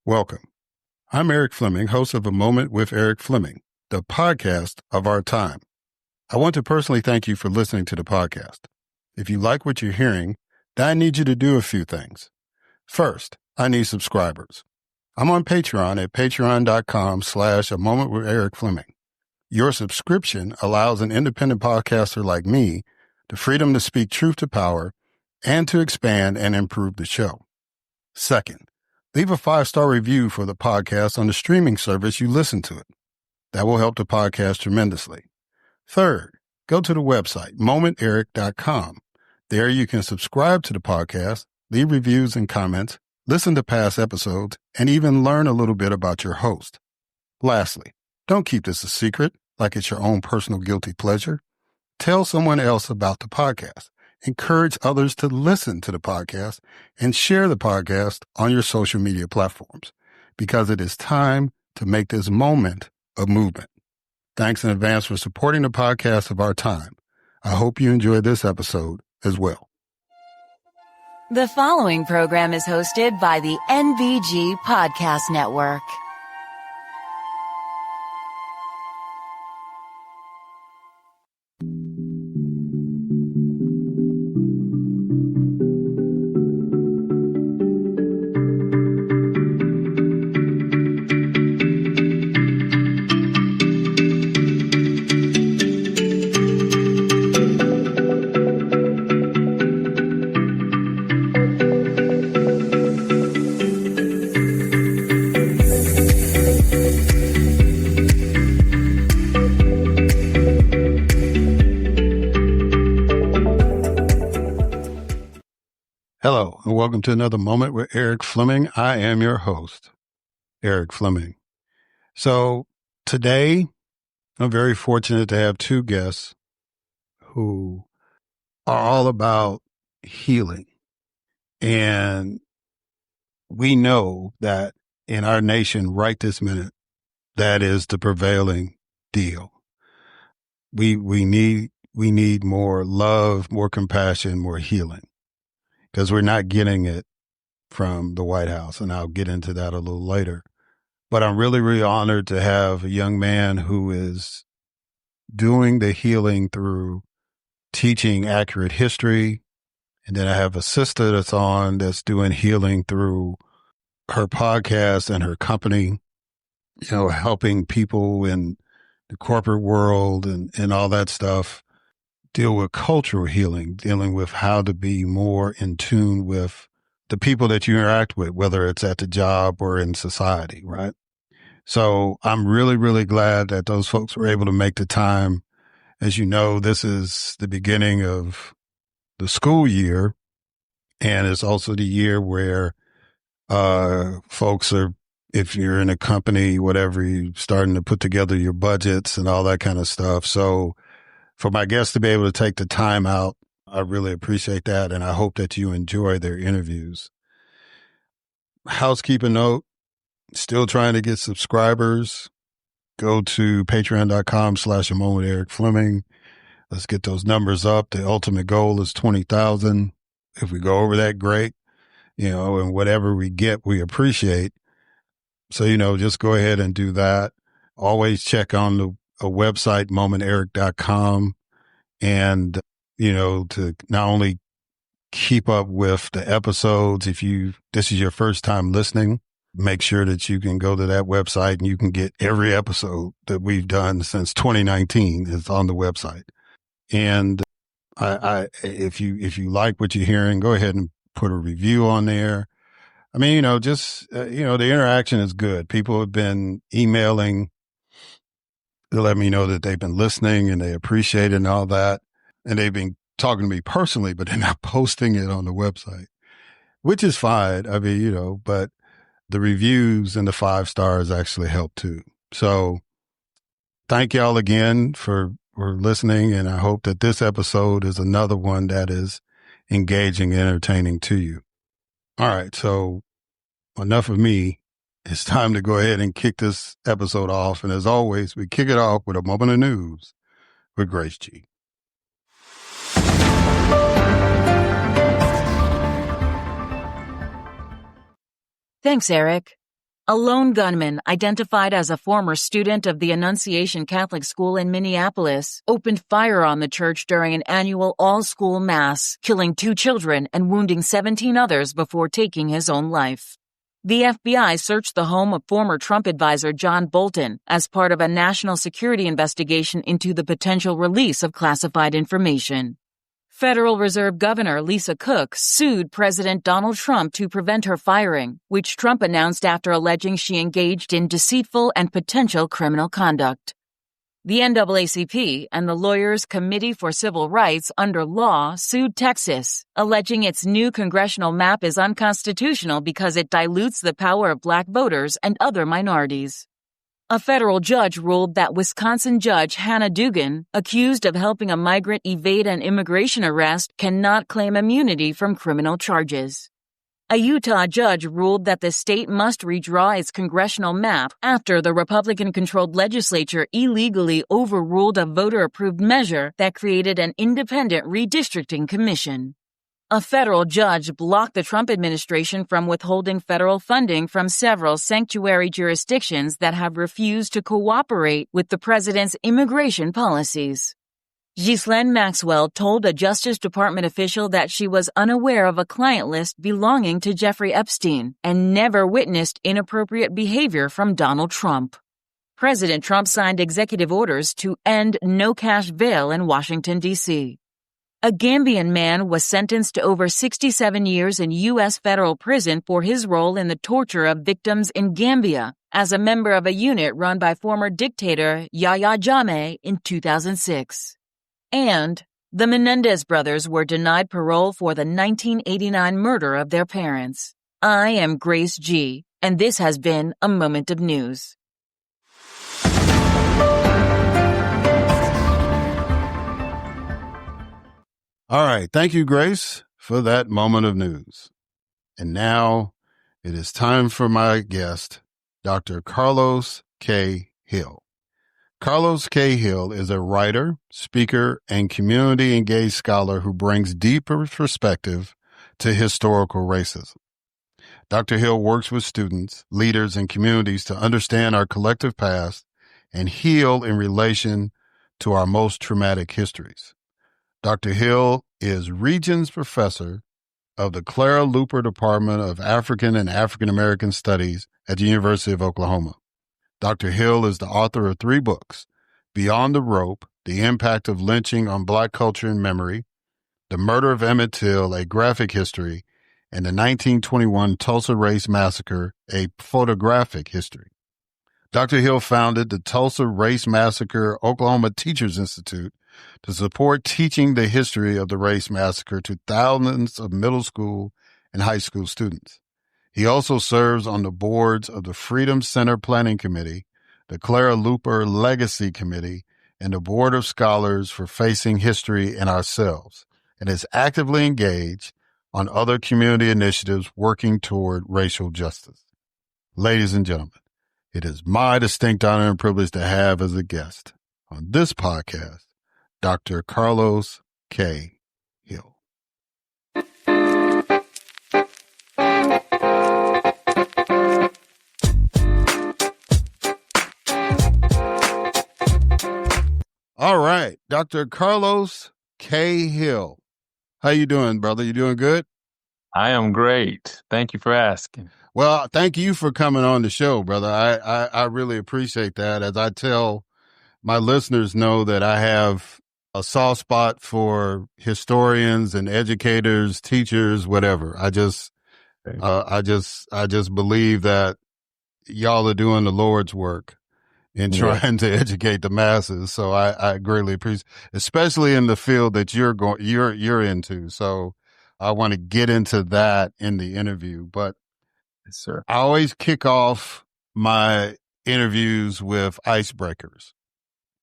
Welcome. I'm Erik Fleming, host of A Moment with Erik Fleming, the podcast of our time. I want to personally thank you for listening to the podcast. If you like what you're hearing, then I need you to do a few things. First, I need subscribers. I'm on Patreon at patreon.com/A Moment with Erik Fleming. Your subscription allows an independent podcaster like me the freedom to speak truth to power and to expand and improve the show. Second, leave a 5-star review for the podcast on the streaming service you listen to it. That will help the podcast tremendously. Third, go to the website, momenterik.com. There you can subscribe to the podcast, leave reviews and comments, listen to past episodes, and even learn a little bit about your host. Lastly, don't keep this a secret like it's your own personal guilty pleasure. Tell someone else about the podcast. Encourage others to listen to the podcast and share the podcast on your social media platforms because it is time to make this moment a movement. Thanks in advance for supporting the podcast of our time. I hope you enjoyed this episode as well. The following program is hosted by the NBG Podcast Network. Hello, and welcome to another Moment with Erik Fleming. I am your host, Erik Fleming. So today, I'm very fortunate to have two guests who are all about healing. And we know that in our nation right this minute, that is the prevailing deal. We need more love, more compassion, more healing. Because we're not getting it from the White House, and I'll get into that a little later. But I'm really, really honored to have a young man who is doing the healing through teaching accurate history. And then I have a sister that's doing healing through her podcast and her company, helping people in the corporate world and all that stuff deal with cultural healing, dealing with how to be more in tune with the people that you interact with, whether it's at the job or in society, right? So I'm really, really glad that those folks were able to make the time. As you know, this is the beginning of the school year, and it's also the year where folks are, if you're in a company, whatever, you're starting to put together your budgets and all that kind of stuff. So for my guests to be able to take the time out, I really appreciate that, and I hope that you enjoy their interviews. Housekeeping note, still trying to get subscribers. Go to patreon.com/A Moment Erik Fleming. Let's get those numbers up. The ultimate goal is 20,000. If we go over that, great. And whatever we get, we appreciate. So, just go ahead and do that. Always check on a website, momenterik.com, and, to not only keep up with the episodes, if this is your first time listening, make sure that you can go to that website and you can get every episode that we've done since 2019 is on the website. And if you like what you're hearing, go ahead and put a review on there. I mean, the interaction is good. People have been emailing to let me know that they've been listening and they appreciate it and all that. And they've been talking to me personally, but they're not posting it on the website, which is fine. I mean, but the reviews and the 5 stars actually help too. So thank y'all again for listening. And I hope that this episode is another one that is engaging and entertaining to you. All right. So enough of me. It's time to go ahead and kick this episode off. And as always, we kick it off with a moment of news with Grace G. Thanks, Erik. A lone gunman, identified as a former student of the Annunciation Catholic School in Minneapolis, opened fire on the church during an annual all-school mass, killing 2 children and wounding 17 others before taking his own life. The FBI searched the home of former Trump advisor John Bolton as part of a national security investigation into the potential release of classified information. Federal Reserve Governor Lisa Cook sued President Donald Trump to prevent her firing, which Trump announced after alleging she engaged in deceitful and potential criminal conduct. The NAACP and the Lawyers Committee for Civil Rights under law sued Texas, alleging its new congressional map is unconstitutional because it dilutes the power of black voters and other minorities. A federal judge ruled that Wisconsin Judge Hannah Dugan, accused of helping a migrant evade an immigration arrest, cannot claim immunity from criminal charges. A Utah judge ruled that the state must redraw its congressional map after the Republican-controlled legislature illegally overruled a voter-approved measure that created an independent redistricting commission. A federal judge blocked the Trump administration from withholding federal funding from several sanctuary jurisdictions that have refused to cooperate with the president's immigration policies. Ghislaine Maxwell told a Justice Department official that she was unaware of a client list belonging to Jeffrey Epstein and never witnessed inappropriate behavior from Donald Trump. President Trump signed executive orders to end no-cash bail in Washington, D.C. A Gambian man was sentenced to over 67 years in U.S. federal prison for his role in the torture of victims in Gambia as a member of a unit run by former dictator Yahya Jammeh in 2006. And the Menendez brothers were denied parole for the 1989 murder of their parents. I am Grace G., and this has been a Moment of News. All right. Thank you, Grace, for that moment of news. And now it is time for my guest, Dr. Karlos K. Hill. Karlos K. Hill is a writer, speaker, and community-engaged scholar who brings deeper perspective to historical racism. Dr. Hill works with students, leaders, and communities to understand our collective past and heal in relation to our most traumatic histories. Dr. Hill is Regents Professor of the Clara Luper Department of African and African American Studies at the University of Oklahoma. Dr. Hill is the author of 3 books, Beyond the Rope, The Impact of Lynching on Black Culture and Memory, The Murder of Emmett Till, A Graphic History, and the 1921 Tulsa Race Massacre, A Photographic History. Dr. Hill founded the Tulsa Race Massacre Oklahoma Teachers Institute to support teaching the history of the race massacre to thousands of middle school and high school students. He also serves on the boards of the Freedom Center Planning Committee, the Clara Luper Legacy Committee, and the Board of Scholars for Facing History and Ourselves, and is actively engaged on other community initiatives working toward racial justice. Ladies and gentlemen, it is my distinct honor and privilege to have as a guest on this podcast, Dr. Karlos K. Hill. All right, Dr. Karlos K. Hill. How you doing, brother? You doing good? I am great. Thank you for asking. Well, thank you for coming on the show, brother. I really appreciate that. As I tell my listeners know that I have a soft spot for historians and educators, teachers, whatever. I just believe that y'all are doing the Lord's work in trying to educate the masses. So I greatly appreciate, especially in the field that you're into. So I want to get into that in the interview, but yes, sir. I always kick off my interviews with icebreakers.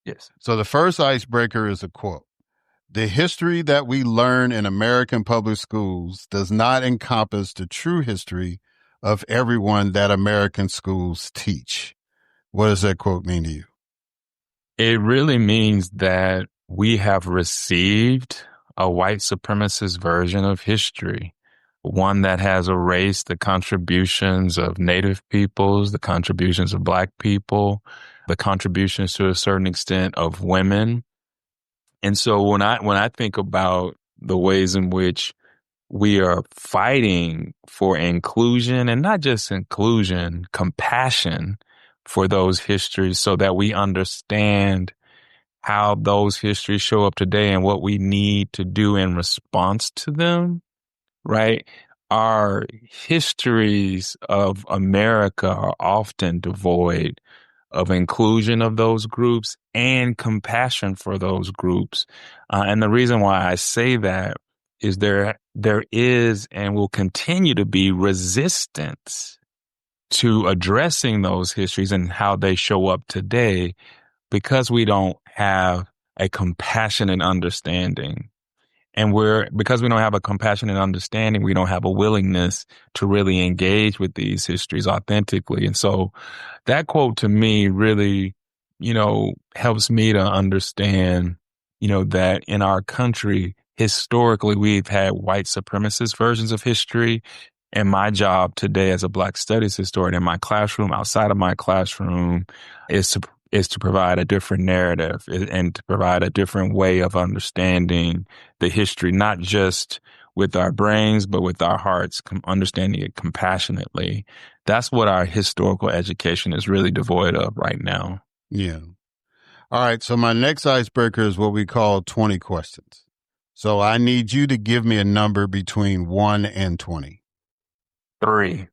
Yes. So the first icebreaker is a quote. The history that we learn in American public schools does not encompass the true history of everyone that American schools teach. What does that quote mean to you? It really means that we have received a white supremacist version of history. one that has erased the contributions of Native peoples, the contributions of Black people, the contributions to a certain extent of women. And so when I think about the ways in which we are fighting for inclusion, and not just inclusion, compassion for those histories so that we understand how those histories show up today and what we need to do in response to them, right? Our histories of America are often devoid of inclusion of those groups and compassion for those groups. And the reason why I say that is there is and will continue to be resistance to addressing those histories and how they show up today because we don't have a compassionate understanding. And because we don't have a compassionate understanding, we don't have a willingness to really engage with these histories authentically. And so that quote to me really, helps me to understand, that in our country, historically, we've had white supremacist versions of history. And my job today as a Black studies historian in my classroom, outside of my classroom, is to provide a different narrative and to provide a different way of understanding the history, not just with our brains, but with our hearts, understanding it compassionately. That's what our historical education is really devoid of right now. Yeah. All right. So my next icebreaker is what we call 20 questions. So I need you to give me a number between 1 and 20. 3.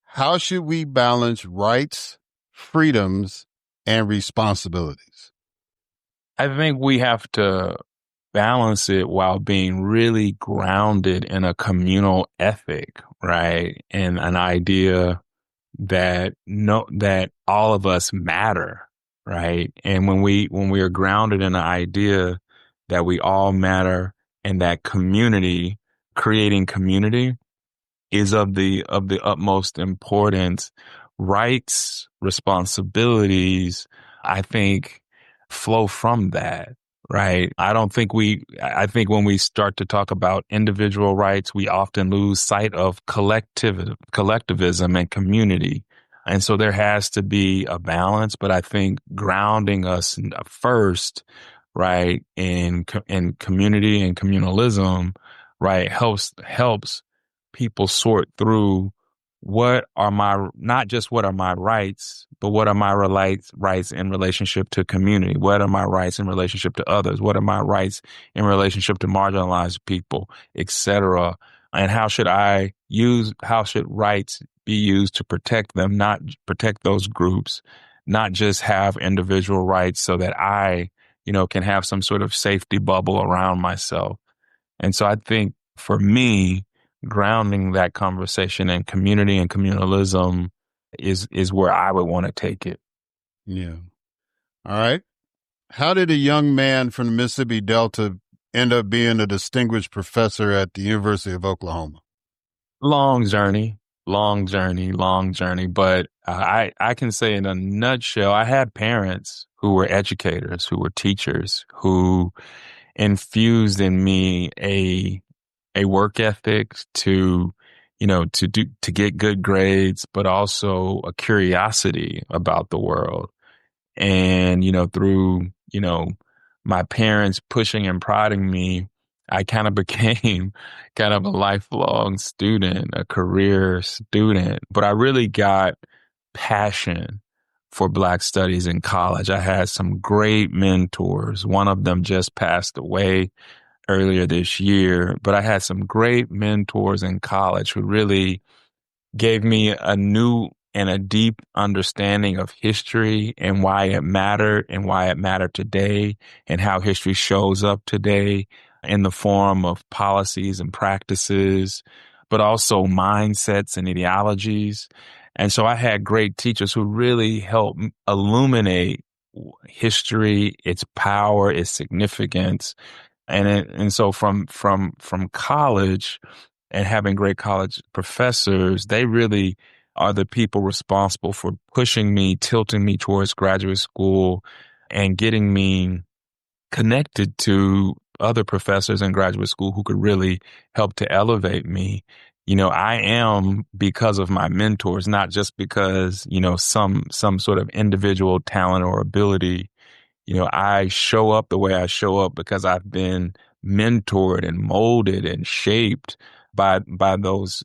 How should we balance rights, freedoms, and responsibilities? I think we have to balance it while being really grounded in a communal ethic, right? And an idea that all of us matter, right? And when we are grounded in an idea that we all matter and that creating community is of the utmost importance, rights, responsibilities, I think, flow from that, right? I think when we start to talk about individual rights, we often lose sight of collectivism and community. And so there has to be a balance, but I think grounding us first, right, in community and communalism, right, helps people sort through not just what are my rights, but what are my rights in relationship to community? What are my rights in relationship to others? What are my rights in relationship to marginalized people, etc.? And how should rights be used to protect them, not protect those groups, not just have individual rights so that I, can have some sort of safety bubble around myself. And so I think for me, grounding that conversation in community and communalism is where I would want to take it. Yeah. All right. How did a young man from the Mississippi Delta end up being a distinguished professor at the University of Oklahoma? Long journey. But I can say in a nutshell, I had parents who were educators, who were teachers, who infused in me a work ethic to get good grades, but also a curiosity about the world. And, through, my parents pushing and prodding me, I kind of became kind of a lifelong student, a career student, but I really got passion for Black studies in college. I had some great mentors. One of them just passed away earlier this year, but I had some great mentors in college who really gave me a new and a deep understanding of history and why it mattered today, and how history shows up today in the form of policies and practices, but also mindsets and ideologies. And so I had great teachers who really helped illuminate history, its power, its significance. And so from college and having great college professors, they really are the people responsible for pushing me, tilting me towards graduate school, and getting me connected to other professors in graduate school who could really help to elevate me. I am because of my mentors, not just because, some sort of individual talent or ability. I show up the way I show up because I've been mentored and molded and shaped by those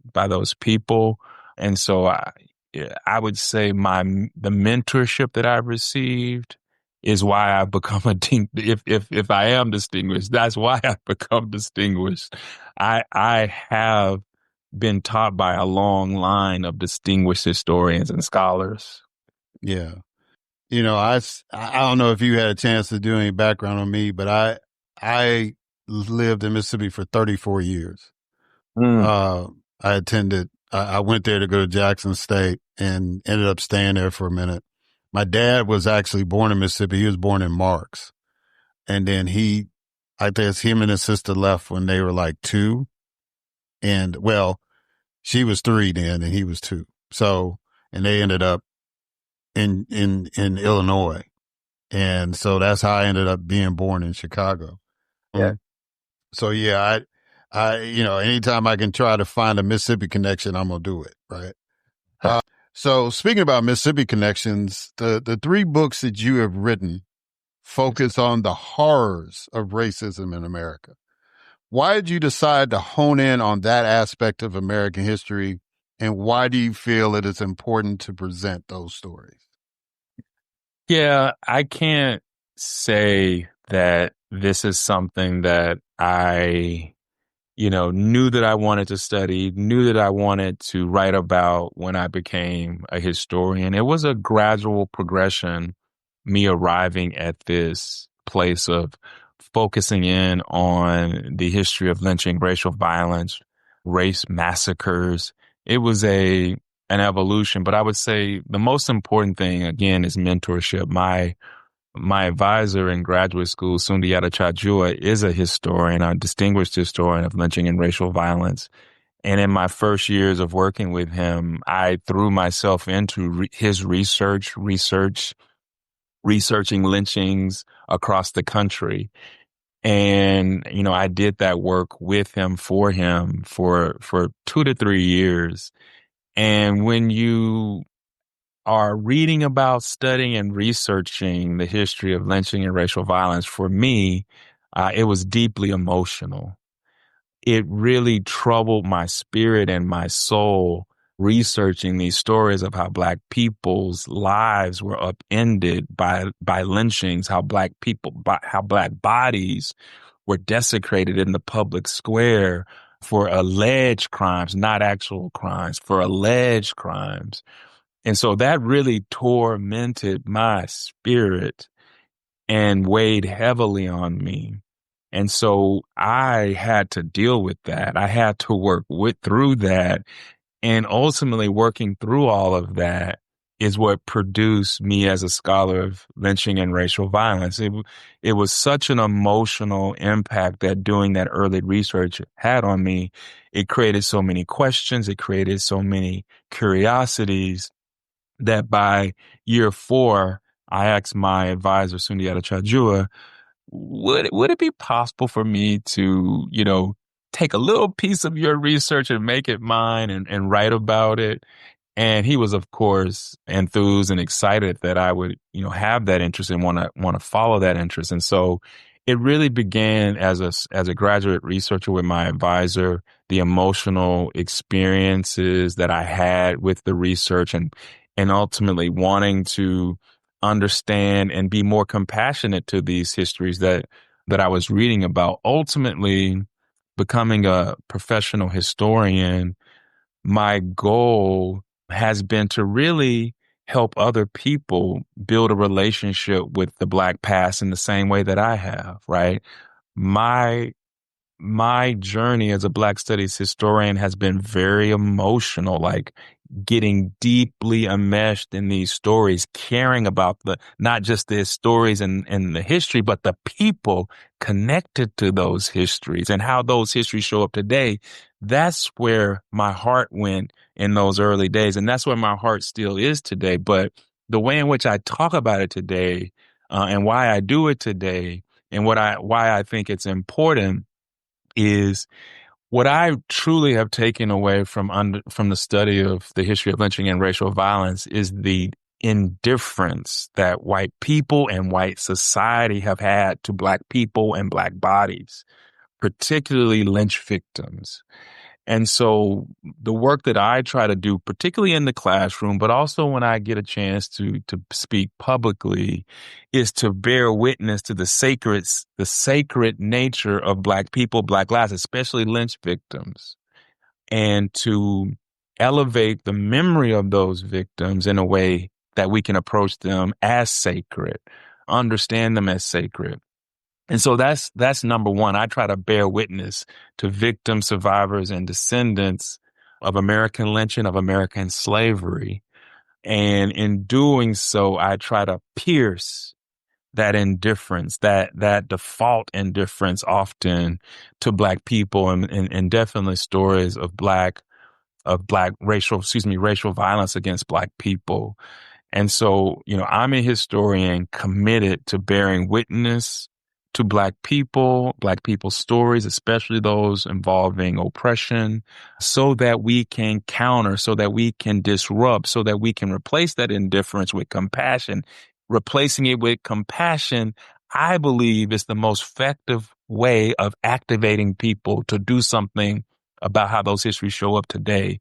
people. And so I would say the mentorship that I've received is why I've become if I am distinguished, that's why I've become distinguished. I have been taught by a long line of distinguished historians and scholars. Yeah. I don't know if you had a chance to do any background on me, but I lived in Mississippi for 34 years. Mm. I went there to go to Jackson State and ended up staying there for a minute. My dad was actually born in Mississippi. He was born in Marks. And then I guess him and his sister left when they were like 2. And well, she was 3 then and he was 2. So, and they ended up in Illinois. And so that's how I ended up being born in Chicago. Yeah. So yeah, anytime I can try to find a Mississippi connection, I'm going to do it. Right. So speaking about Mississippi connections, the 3 books that you have written focus on the horrors of racism in America. Why did you decide to hone in on that aspect of American history? And why do you feel it is important to present those stories? Yeah, I can't say that this is something that I, knew that I wanted to study, knew that I wanted to write about when I became a historian. It was a gradual progression, me arriving at this place of focusing in on the history of lynching, racial violence, race massacres. It was an evolution, but I would say the most important thing again is mentorship. My advisor in graduate school, Sundiata Chajua, is a historian, a distinguished historian of lynching and racial violence. And in my first years of working with him, I threw myself into his researching lynchings across the country. And, I did that work with him for 2 to 3 years. And when you are reading about, studying, and researching the history of lynching and racial violence, for me, it was deeply emotional. It really troubled my spirit and my soul researching these stories of how Black people's lives were upended by lynchings, how Black bodies were desecrated in the public square for alleged crimes, not actual crimes, for alleged crimes. And so that really tormented my spirit and weighed heavily on me. And so I had to deal with that. I had to work through that. And ultimately working through all of that is what produced me as a scholar of lynching and racial violence. It was such an emotional impact that doing that early research had on me. It created so many questions. It created so many curiosities that by year 4, I asked my advisor, Sundiata Chajua, would it be possible for me to, take a little piece of your research and make it mine and write about it? And he was, of course, enthused and excited that I would, have that interest and want to follow that interest. And so it really began as a graduate researcher with my advisor, the emotional experiences that I had with the research and ultimately wanting to understand and be more compassionate to these histories that I was reading about. Ultimately, becoming a professional historian, my goal has been to really help other people build a relationship with the Black past in the same way that I have, right? My journey as a Black studies historian has been very emotional, like getting deeply enmeshed in these stories, caring about not just the stories and the history, but the people connected to those histories and how those histories show up today. That's where my heart went in those early days. And that's where my heart still is today. But the way in which I talk about it today, and why I do it today and why I think it's important is What I truly have taken away from the study of the history of lynching and racial violence is the indifference that white people and white society have had to Black people and Black bodies, particularly lynch victims. And so the work that I try to do, particularly in the classroom, but also when I get a chance to speak publicly, is to bear witness to the sacred nature of Black people, Black lives, especially lynch victims, and to elevate the memory of those victims in a way that we can approach them as sacred, understand them as sacred. And so that's number one. I try to bear witness to victims, survivors, and descendants of American lynching, of American slavery. And in doing so, I try to pierce that indifference, that default indifference often to Black people and definitely stories of racial violence against Black people. And so, I'm a historian committed to bearing witness to Black people's stories, especially those involving oppression, so that we can counter, so that we can disrupt, so that we can replace that indifference with compassion. Replacing it with compassion, I believe, is the most effective way of activating people to do something about how those histories show up today.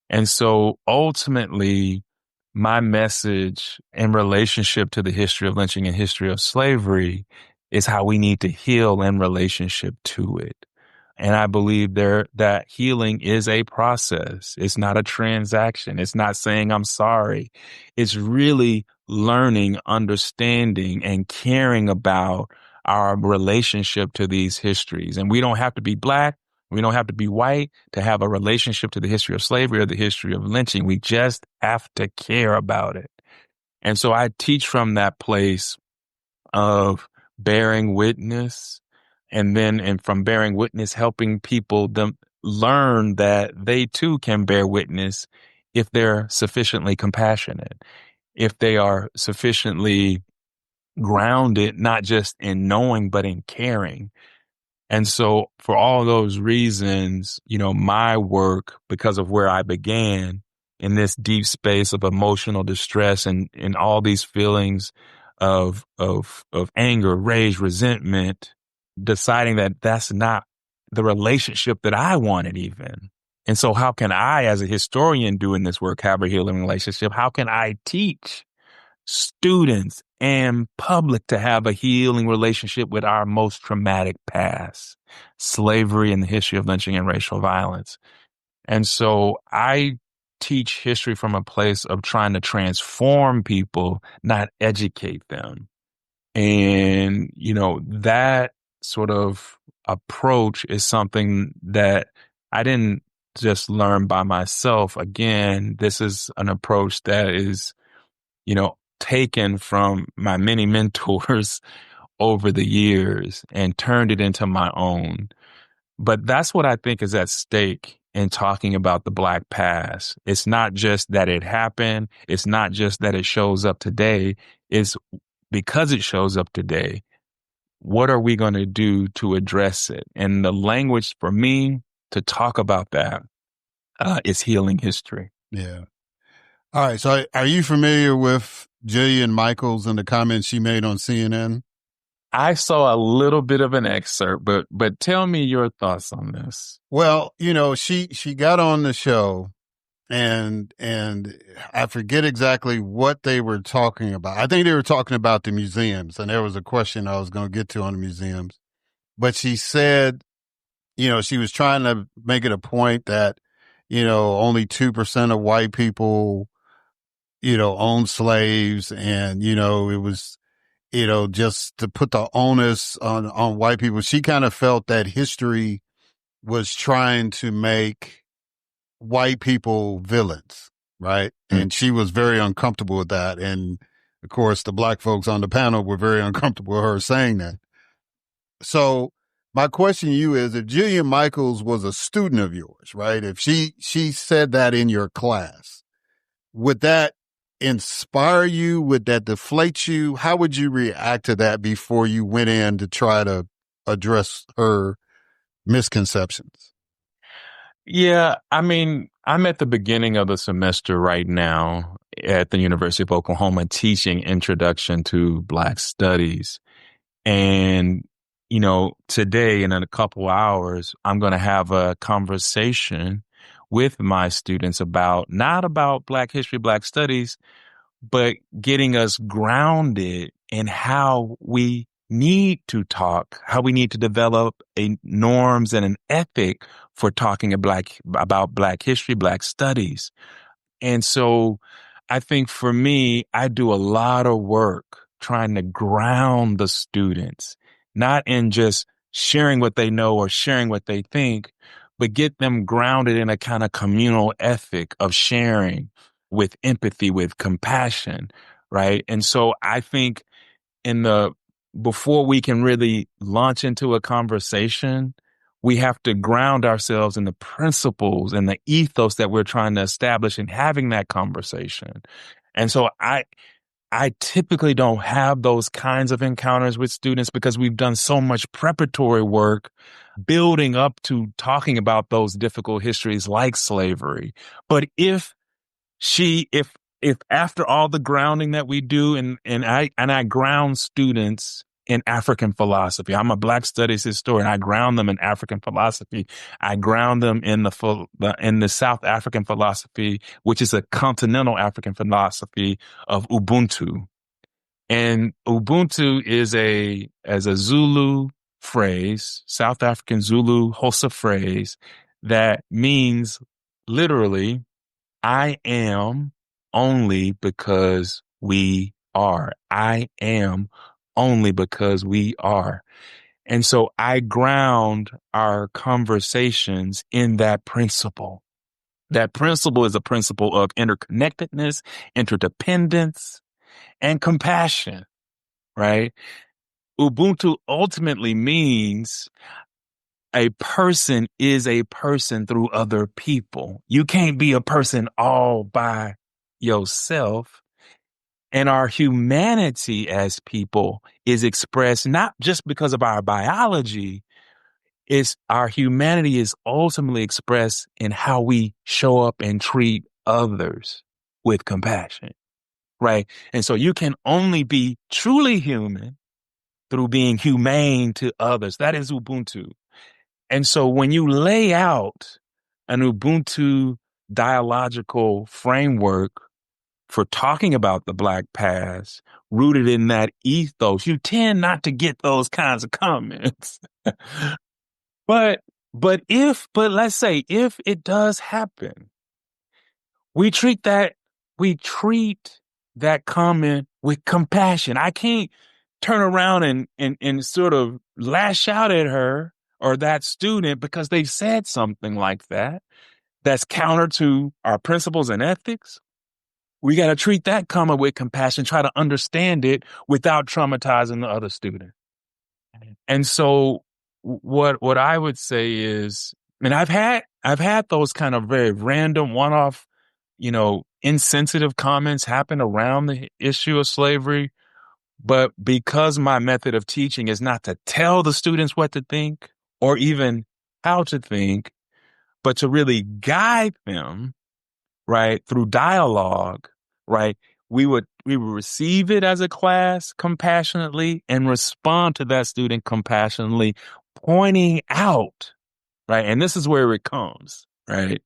And so ultimately, my message in relationship to the history of lynching and history of slavery is how we need to heal in relationship to it. And I believe that healing is a process. It's not a transaction. It's not saying I'm sorry. It's really learning, understanding, and caring about our relationship to these histories. And we don't have to be Black. We don't have to be white to have a relationship to the history of slavery or the history of lynching. We just have to care about it. And so I teach from that place of bearing witness, and from bearing witness, helping people them learn that they too can bear witness if they're sufficiently compassionate, if they are sufficiently grounded, not just in knowing, but in caring. And so for all those reasons, my work, because of where I began in this deep space of emotional distress and all these feelings of anger, rage, resentment, deciding that that's not the relationship that I wanted even. And so how can I, as a historian doing this work, have a healing relationship? How can I teach students and public to have a healing relationship with our most traumatic past, slavery and the history of lynching and racial violence? And so I teach history from a place of trying to transform people, not educate them. And, that sort of approach is something that I didn't just learn by myself. Again, this is an approach that is, taken from my many mentors over the years and turned it into my own. But that's what I think is at stake in talking about the Black past. It's not just that it happened. It's not just that it shows up today. It's because it shows up today. What are we going to do to address it? And the language for me to talk about that is healing history. Yeah. All right. So are you familiar with Jillian Michaels and the comments she made on CNN? I saw a little bit of an excerpt, but tell me your thoughts on this. Well, she got on the show and I forget exactly what they were talking about. I think they were talking about the museums, and there was a question I was going to get to on the museums. But she said, she was trying to make it a point that, only 2% of white people, own slaves, and, it was, just to put the onus on white people. She kind of felt that history was trying to make white people villains, right? Mm. And she was very uncomfortable with that. And of course, the Black folks on the panel were very uncomfortable with her saying that. So my question to you is, if Jillian Michaels was a student of yours, right? If she said that in your class, would that inspire you? Would that deflate you? How would you react to that before you went in to try to address her misconceptions? Yeah, I mean, I'm at the beginning of the semester right now at the University of Oklahoma teaching Introduction to Black Studies. And, today and in a couple hours, I'm going to have a conversation with my students not about Black history, Black studies, but getting us grounded in how we need to talk, how we need to develop norms and an ethic for talking about Black history, Black studies. And so I think for me, I do a lot of work trying to ground the students, not in just sharing what they know or sharing what they think, but get them grounded in a kind of communal ethic of sharing with empathy, with compassion, right? And so I think before we can really launch into a conversation, we have to ground ourselves in the principles and the ethos that we're trying to establish in having that conversation. And so I typically don't have those kinds of encounters with students because we've done so much preparatory work building up to talking about those difficult histories like slavery. But if after all the grounding that we do and I ground students in African philosophy, I'm a Black studies historian. I ground them in African philosophy. I ground them in the South African philosophy, which is a continental African philosophy of Ubuntu. And Ubuntu is as a Zulu phrase, South African Zulu Xhosa phrase that means literally I am only because we are. I am only because we are. And so I ground our conversations in that principle. That principle is a principle of interconnectedness, interdependence, and compassion, right? Ubuntu ultimately means a person is a person through other people. You can't be a person all by yourself. And our humanity as people is expressed not just because of our biology, it's our humanity is ultimately expressed in how we show up and treat others with compassion, right? And so you can only be truly human through being humane to others. That is Ubuntu. And so when you lay out an Ubuntu dialogical framework for talking about the Black past, rooted in that ethos, you tend not to get those kinds of comments. But let's say if it does happen, we treat that comment with compassion. I can't turn around and sort of lash out at her or that student because they said something like that's counter to our principles and ethics. We got to treat that comment with compassion, try to understand it without traumatizing the other student. And so what I would say is, and I've had those kind of very random one-off, insensitive comments happen around the issue of slavery. But because my method of teaching is not to tell the students what to think or even how to think, but to really guide them, right, through dialogue, right, we would receive it as a class compassionately and respond to that student compassionately, pointing out, right, and this is where it comes, right?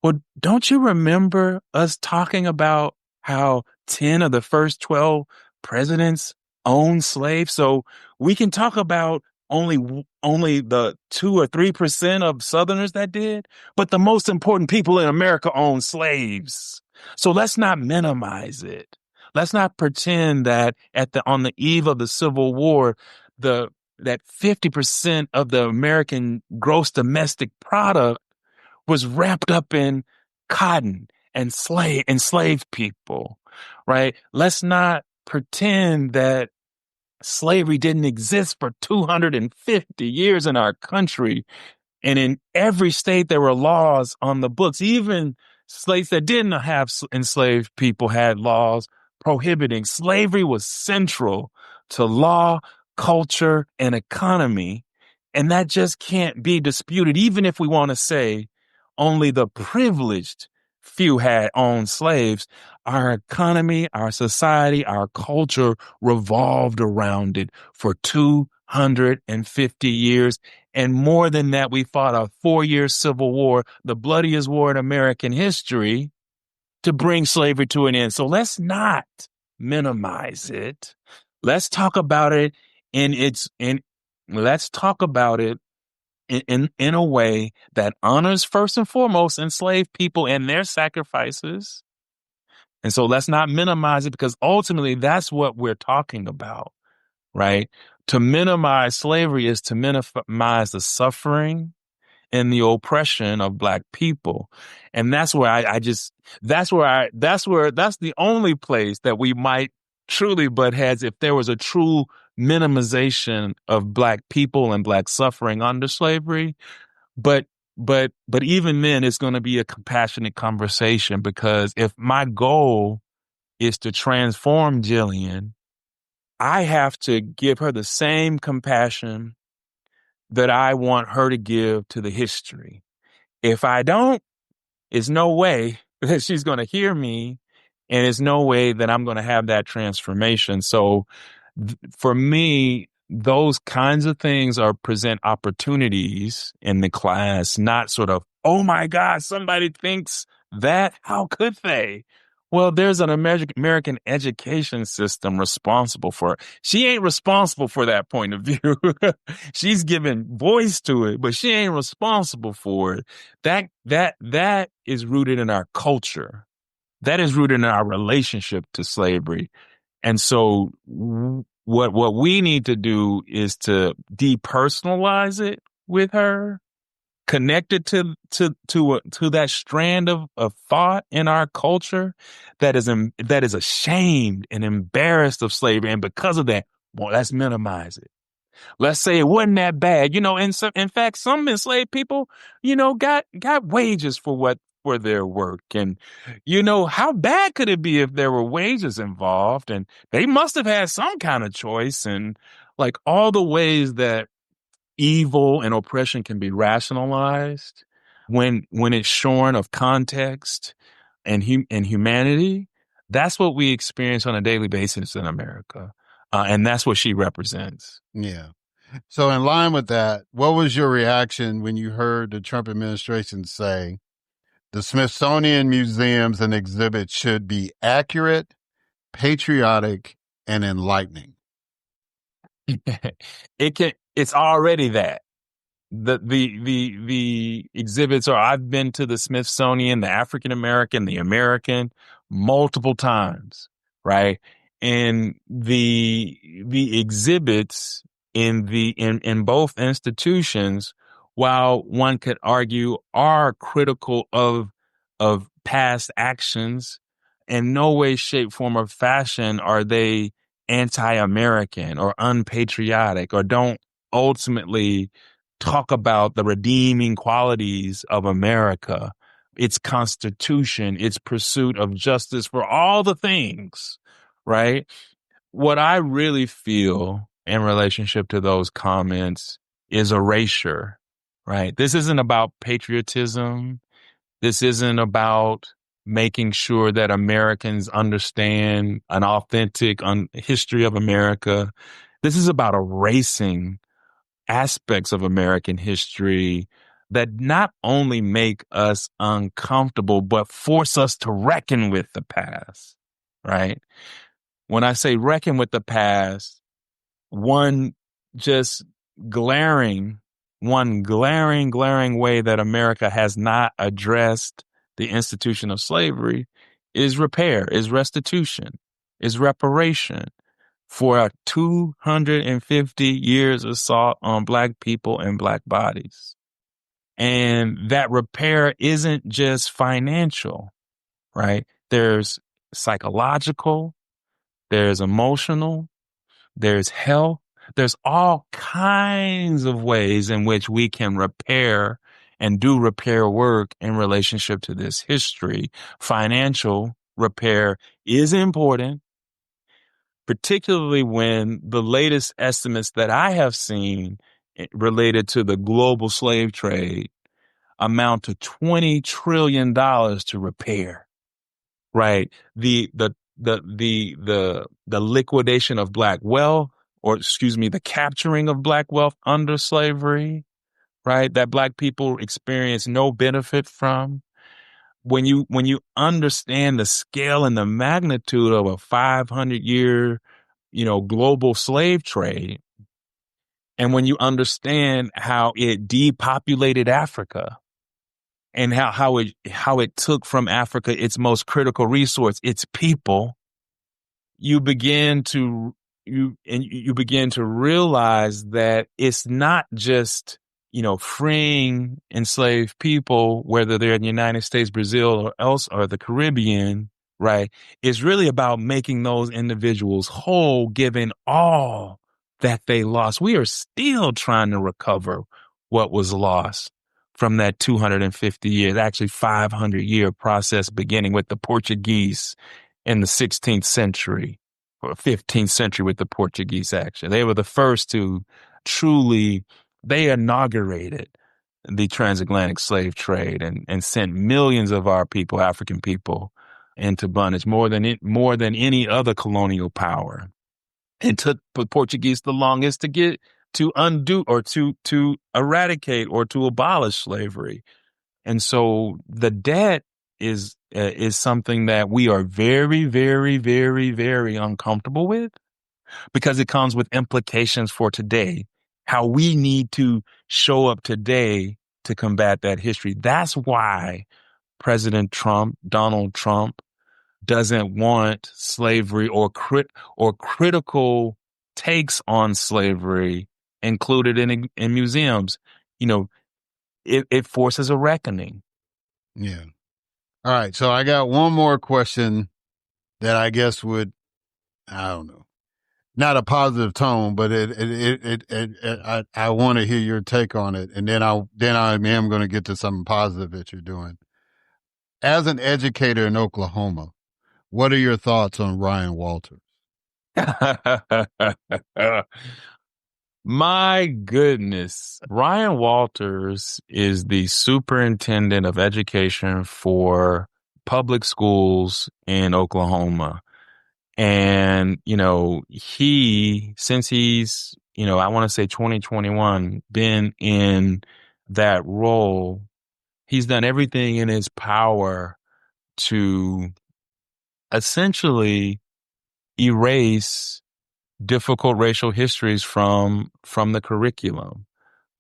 Well, don't you remember us talking about how 10 of the first 12 presidents owned slaves? So we can talk about only the 2 or 3% of Southerners that did, but the most important people in America owned slaves. So let's not minimize it. Let's not pretend that on the eve of the Civil War, that 50% of the American gross domestic product was wrapped up in cotton and enslaved people, right? Let's not pretend that slavery didn't exist for 250 years in our country. And in every state, there were laws on the books. Even states that didn't have enslaved people had laws prohibiting. Slavery was central to law, culture, and economy. And that just can't be disputed, even if we want to say, only the privileged few had owned slaves, our economy, our society, our culture revolved around it for 250 years. And more than that, we fought a 4-year civil war, the bloodiest war in American history, to bring slavery to an end. So let's not minimize it. Let's talk about it let's talk about it in a way that honors first and foremost enslaved people and their sacrifices. And so let's not minimize it, because ultimately that's what we're talking about, right? To minimize slavery is to minimize the suffering and the oppression of Black people. And that's where that's the only place that we might truly butt heads, if there was a true minimization of Black people and Black suffering under slavery. But even then, it's going to be a compassionate conversation, because if my goal is to transform Jillian, I have to give her the same compassion that I want her to give to the history. If I don't, there's no way that she's going to hear me, and there's no way that I'm going to have that transformation. So for me, those kinds of things present opportunities in the class, not sort of, oh my God, somebody thinks that. How could they? Well, there's an American education system responsible for it. She ain't responsible for that point of view. She's given voice to it, but she ain't responsible for it. That is rooted in our culture. That is rooted in our relationship to slavery. And so what we need to do is to depersonalize it with her, connected to that strand of thought in our culture that is ashamed and embarrassed of slavery, and because of that, well, let's minimize it. Let's say it wasn't that bad, and in fact, some enslaved people, got wages for their work, and how bad could it be if there were wages involved, and they must have had some kind of choice, and like all the ways that evil and oppression can be rationalized when it's shorn of context and humanity. That's what we experience on a daily basis in America, and that's what she represents. Yeah. So in line with that, what was your reaction when you heard the Trump administration say the Smithsonian museums and exhibits should be accurate, patriotic, and enlightening? It's already that. The exhibits are, I've been to the Smithsonian, the African American, the American, multiple times, right? And the exhibits in both institutions, while one could argue are critical of past actions, in no way, shape, form, or fashion are they anti-American or unpatriotic, or don't ultimately talk about the redeeming qualities of America, its constitution, its pursuit of justice for all the things, right? What I really feel in relationship to those comments is erasure, right? This isn't about patriotism. This isn't about making sure that Americans understand an authentic history of America. This is about erasing aspects of American history that not only make us uncomfortable, but force us to reckon with the past, right? When I say reckon with the past, one just glaring way that America has not addressed the institution of slavery is repair, is restitution, is reparation for a 250 years assault on Black people and Black bodies. And that repair isn't just financial, right? There's psychological, there's emotional, there's health. There's all kinds of ways in which we can repair and do repair work in relationship to this history. Financial repair is important, particularly when the latest estimates that I have seen related to the global slave trade amount to $20 trillion to repair, right? The liquidation of black wealth, or excuse me, the capturing of black wealth under slavery, right? That black people experience no benefit from. When you understand the scale and the magnitude of a 500-year, global slave trade, and when you understand how it depopulated Africa, and how it took from Africa its most critical resource, its people, you begin to realize that it's not just, freeing enslaved people, whether they're in the United States, Brazil, or else, or the Caribbean, right? It's really about making those individuals whole, given all that they lost. We are still trying to recover what was lost from that 250 years, actually 500-year process, beginning with the Portuguese in the 16th century or 15th century with the Portuguese action. They were the first to they inaugurated the transatlantic slave trade and sent millions of our people, African people, into bondage more than any other colonial power. It took the Portuguese the longest to undo or to eradicate or to abolish slavery. And so the debt is something that we are very, very, very, very uncomfortable with, because it comes with implications for today, how we need to show up today to combat that history. That's why Donald Trump, doesn't want slavery or critical takes on slavery included in museums. It forces a reckoning. Yeah. All right. So I got one more question that I guess I don't know, not a positive tone, but I want to hear your take on it. And then I am going to get to something positive that you're doing. As an educator in Oklahoma, what are your thoughts on Ryan Walters? My goodness. Ryan Walters is the superintendent of education for public schools in Oklahoma. And, since he's, I want to say 2021, been in that role, he's done everything in his power to essentially erase difficult racial histories from the curriculum,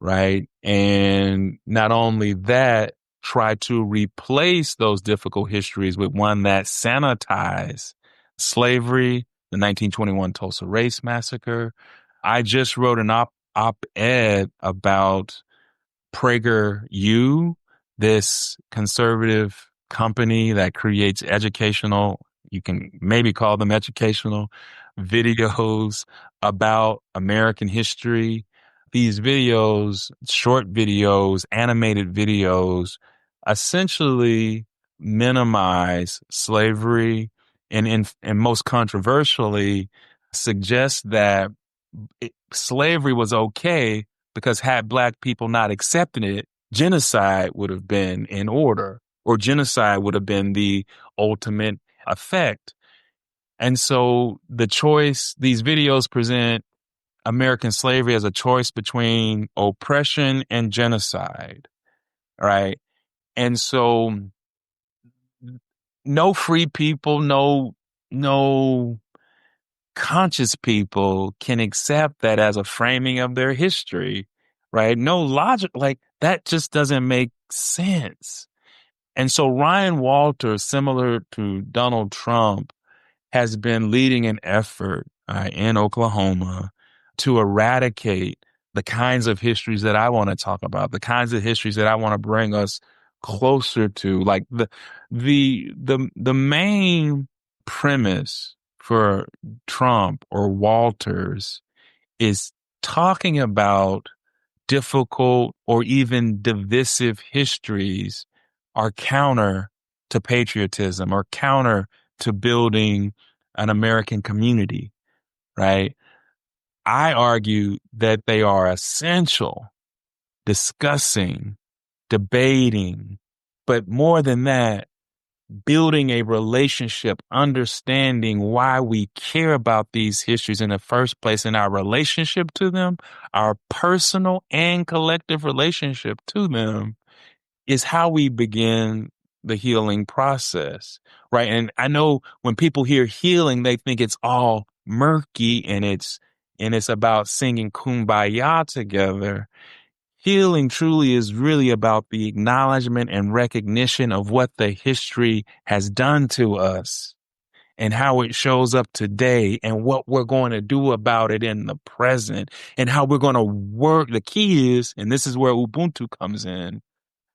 right? And not only that, try to replace those difficult histories with one that sanitized slavery, the 1921 Tulsa Race Massacre. I just wrote an op-ed about PragerU, this conservative company that creates you can maybe call them educational videos about American history. These videos, short videos, animated videos, essentially minimize slavery and most controversially suggest that slavery was okay because had black people not accepted it, genocide would have been in order, or genocide would have been the ultimate effect. And so these videos present American slavery as a choice between oppression and genocide, right? And so no free people, no conscious people can accept that as a framing of their history, right? No logic, like that just doesn't make sense. And so Ryan Walters, similar to Donald Trump, has been leading an effort in Oklahoma to eradicate the kinds of histories that I want to talk about, the kinds of histories that I want to bring us closer to. Like the main premise for Trump or Walters is talking about difficult or even divisive histories are counter to patriotism or counter to building an American community, right? I argue that they are essential, discussing debating, but more than that, building a relationship, understanding why we care about these histories in the first place and our relationship to them, our personal and collective relationship to them is how we begin the healing process, right? And I know when people hear healing, they think it's all murky and it's about singing Kumbaya together. Healing truly is really about the acknowledgement and recognition of what the history has done to us and how it shows up today and what we're going to do about it in the present and how we're going to work. The key is, and this is where Ubuntu comes in,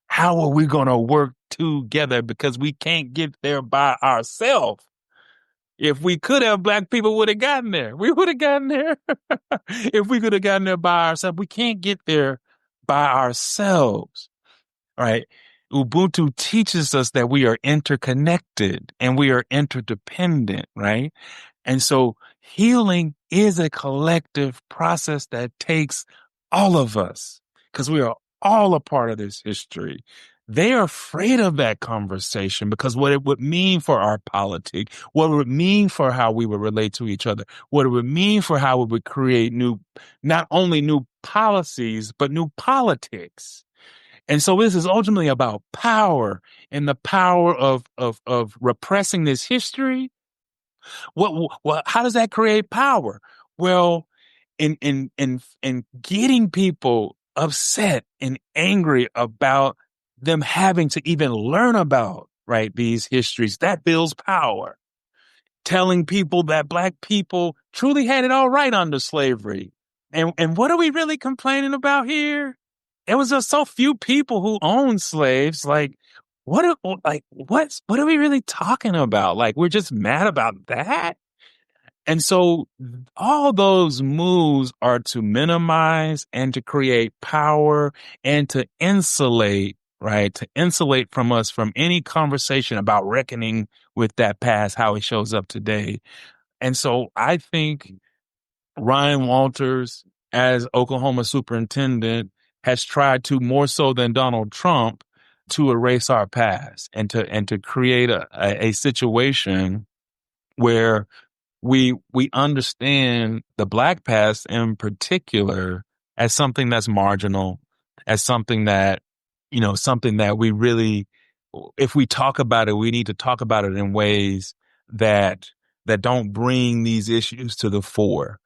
how are we going to work together? Because we can't get there by ourselves. If we could have, Black people would have gotten there. We would have gotten there. If we could have gotten there by ourselves, we can't get there by ourselves, right? Ubuntu teaches us that we are interconnected and we are interdependent, right? And so healing is a collective process that takes all of us because we are all a part of this history. They are afraid of that conversation because what it would mean for our politics, what it would mean for how we would relate to each other, what it would mean for how we would create not only new policies, but new politics. And so this is ultimately about power and the power of repressing this history. How does that create power? Well, in getting people upset and angry about them having to even learn about, right, these histories, that builds power. Telling people that Black people truly had it all right under slavery. And what are we really complaining about here? It was just so few people who owned slaves. Like, what are we really talking about? Like, we're just mad about that? And so all those moves are to minimize and to create power and to insulate, right? To insulate from us from any conversation about reckoning with that past, how it shows up today. And so I think Ryan Walters, as Oklahoma superintendent, has tried to, more so than Donald Trump, to erase our past and to create a situation where we understand the Black past in particular as something that's marginal, as something that, something that we really, if we talk about it, we need to talk about it in ways that don't bring these issues to the fore.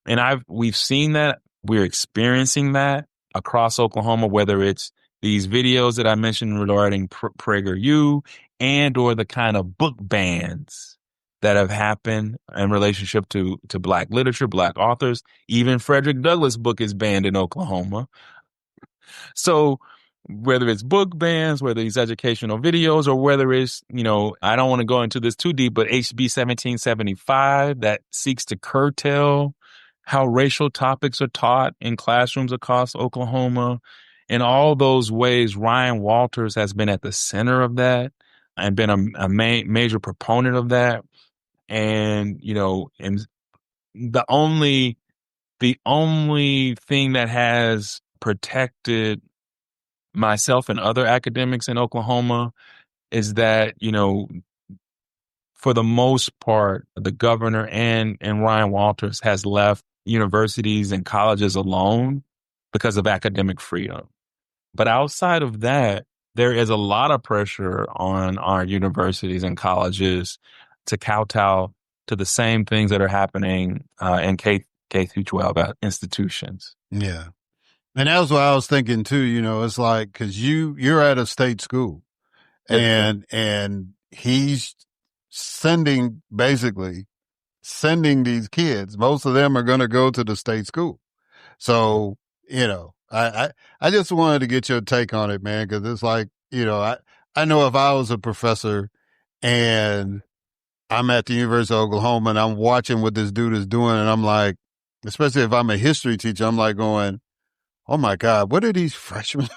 And we've seen that, we're experiencing that across Oklahoma, whether it's these videos that I mentioned regarding PragerU and or the kind of book bans that have happened in relationship to Black literature, Black authors. Even Frederick Douglass' book is banned in Oklahoma. So whether it's book bans, whether it's educational videos, or whether it's, I don't want to go into this too deep, but HB 1775 that seeks to curtail how racial topics are taught in classrooms across Oklahoma. In all those ways, Ryan Walters has been at the center of that and been a major proponent of that. And, and the only thing that has protected myself and other academics in Oklahoma is that, for the most part, the governor and Ryan Walters has left universities and colleges alone because of academic freedom. But outside of that, there is a lot of pressure on our universities and colleges to kowtow to the same things that are happening in K through 12 institutions. Yeah. And that was what I was thinking too, it's like, cause you're at a state school and he's basically sending these kids. Most of them are going to go to the state school. So, I just wanted to get your take on it, man. Cause it's like, I know if I was a professor and I'm at the University of Oklahoma and I'm watching what this dude is doing. And I'm like, especially if I'm a history teacher, I'm like going, oh my God, what are these freshmen?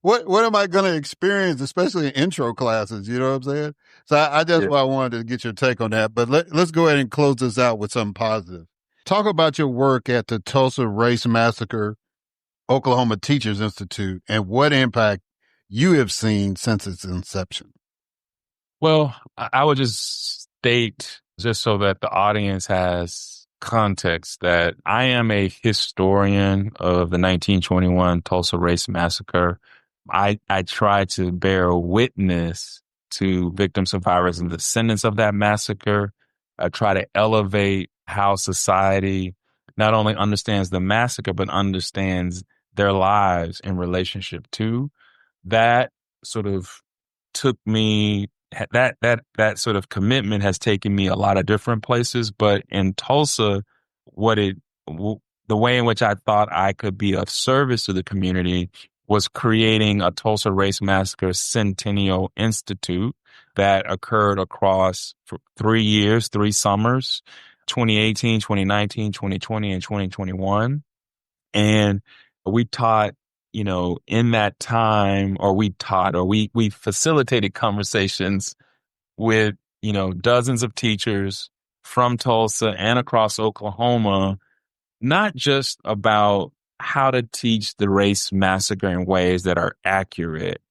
What am I going to experience, especially in intro classes? You know what I'm saying? So I just why I wanted to get your take on that. But let's go ahead and close this out with something positive. Talk about your work at the Tulsa Race Massacre Oklahoma Teachers Institute and what impact you have seen since its inception? Well, I would just state, just so that the audience has context, that I am a historian of the 1921 Tulsa Race Massacre. I try to bear witness to victims, survivors, and descendants of that massacre. I try to elevate how society not only understands the massacre, but understands their lives in relationship to that. Sort of took me that sort of commitment has taken me a lot of different places, but in Tulsa, the way in which I thought I could be of service to the community was creating a Tulsa Race Massacre Centennial Institute that occurred across for 3 years, 3 summers, 2018, 2019, 2020, and 2021. And we taught, in that time, or we facilitated conversations with, dozens of teachers from Tulsa and across Oklahoma, not just about how to teach the race massacre in ways that are accurate,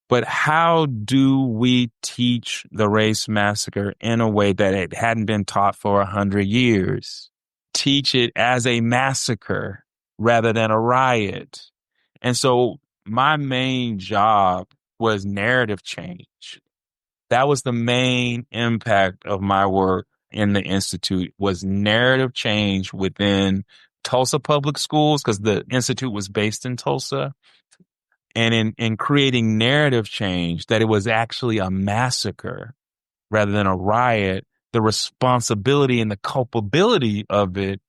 but how do we teach the race massacre in a way that it hadn't been taught for 100 years? Teach it as a massacre rather than a riot. And so my main job was narrative change. That was the main impact of my work in the Institute, was narrative change within Tulsa public schools, because the Institute was based in Tulsa. And in creating narrative change, that it was actually a massacre rather than a riot, the responsibility and the culpability of it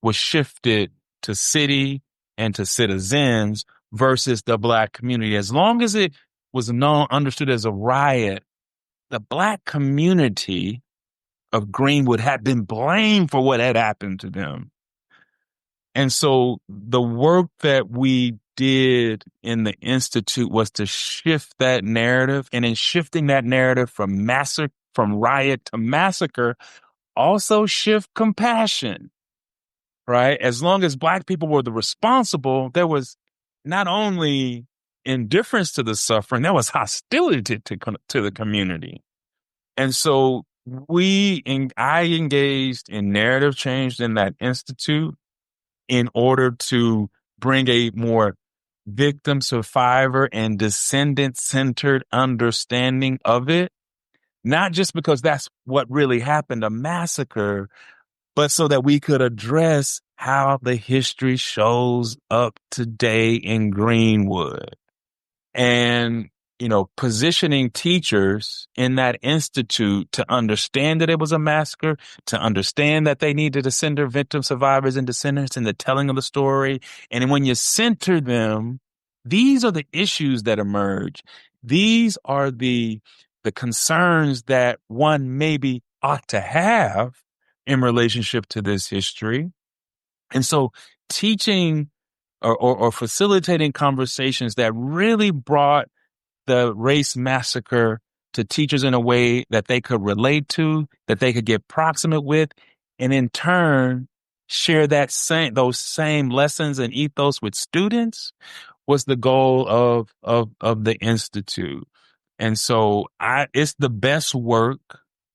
was shifted to city and to citizens versus the Black community. As long as it was understood as a riot, the Black community of Greenwood had been blamed for what had happened to them. And so the work that we did in the Institute was to shift that narrative, and in shifting that narrative from riot to massacre, also shift compassion. Right? As long as Black people were the responsible, there was not only indifference to the suffering, there was hostility to the community. And so I engaged in narrative change in that institute in order to bring a more victim, survivor, and descendant-centered understanding of it, not just because that's what really happened, a massacre, but so that we could address how the history shows up today in Greenwood. And, positioning teachers in that institute to understand that it was a massacre, to understand that they needed to center victim survivors and descendants in the telling of the story. And when you center them, these are the issues that emerge. These are the concerns that one maybe ought to have in relationship to this history. And so teaching or facilitating conversations that really brought the race massacre to teachers in a way that they could relate to, that they could get proximate with, and in turn share those same lessons and ethos with students was the goal of the Institute. And so it's the best work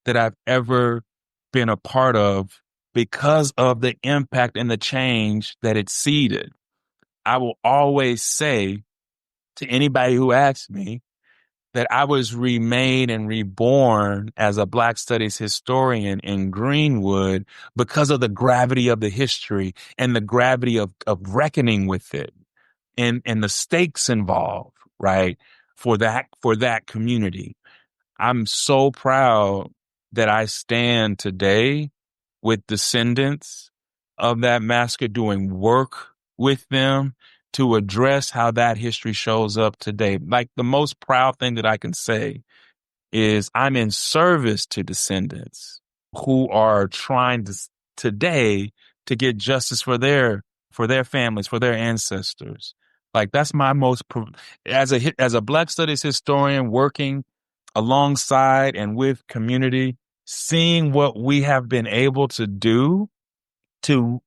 that I've ever been a part of because of the impact and the change that it seeded. I will always say to anybody who asks me that I was remade and reborn as a Black Studies historian in Greenwood because of the gravity of the history and the gravity of reckoning with it and the stakes involved, right? For that community. I'm so proud that I stand today with descendants of that massacre, doing work with them to address how that history shows up today. Like, the most proud thing that I can say is I'm in service to descendants who are trying today to get justice for their families, for their ancestors. Like, that's my as a Black Studies historian working alongside and with community, seeing what we have been able to do to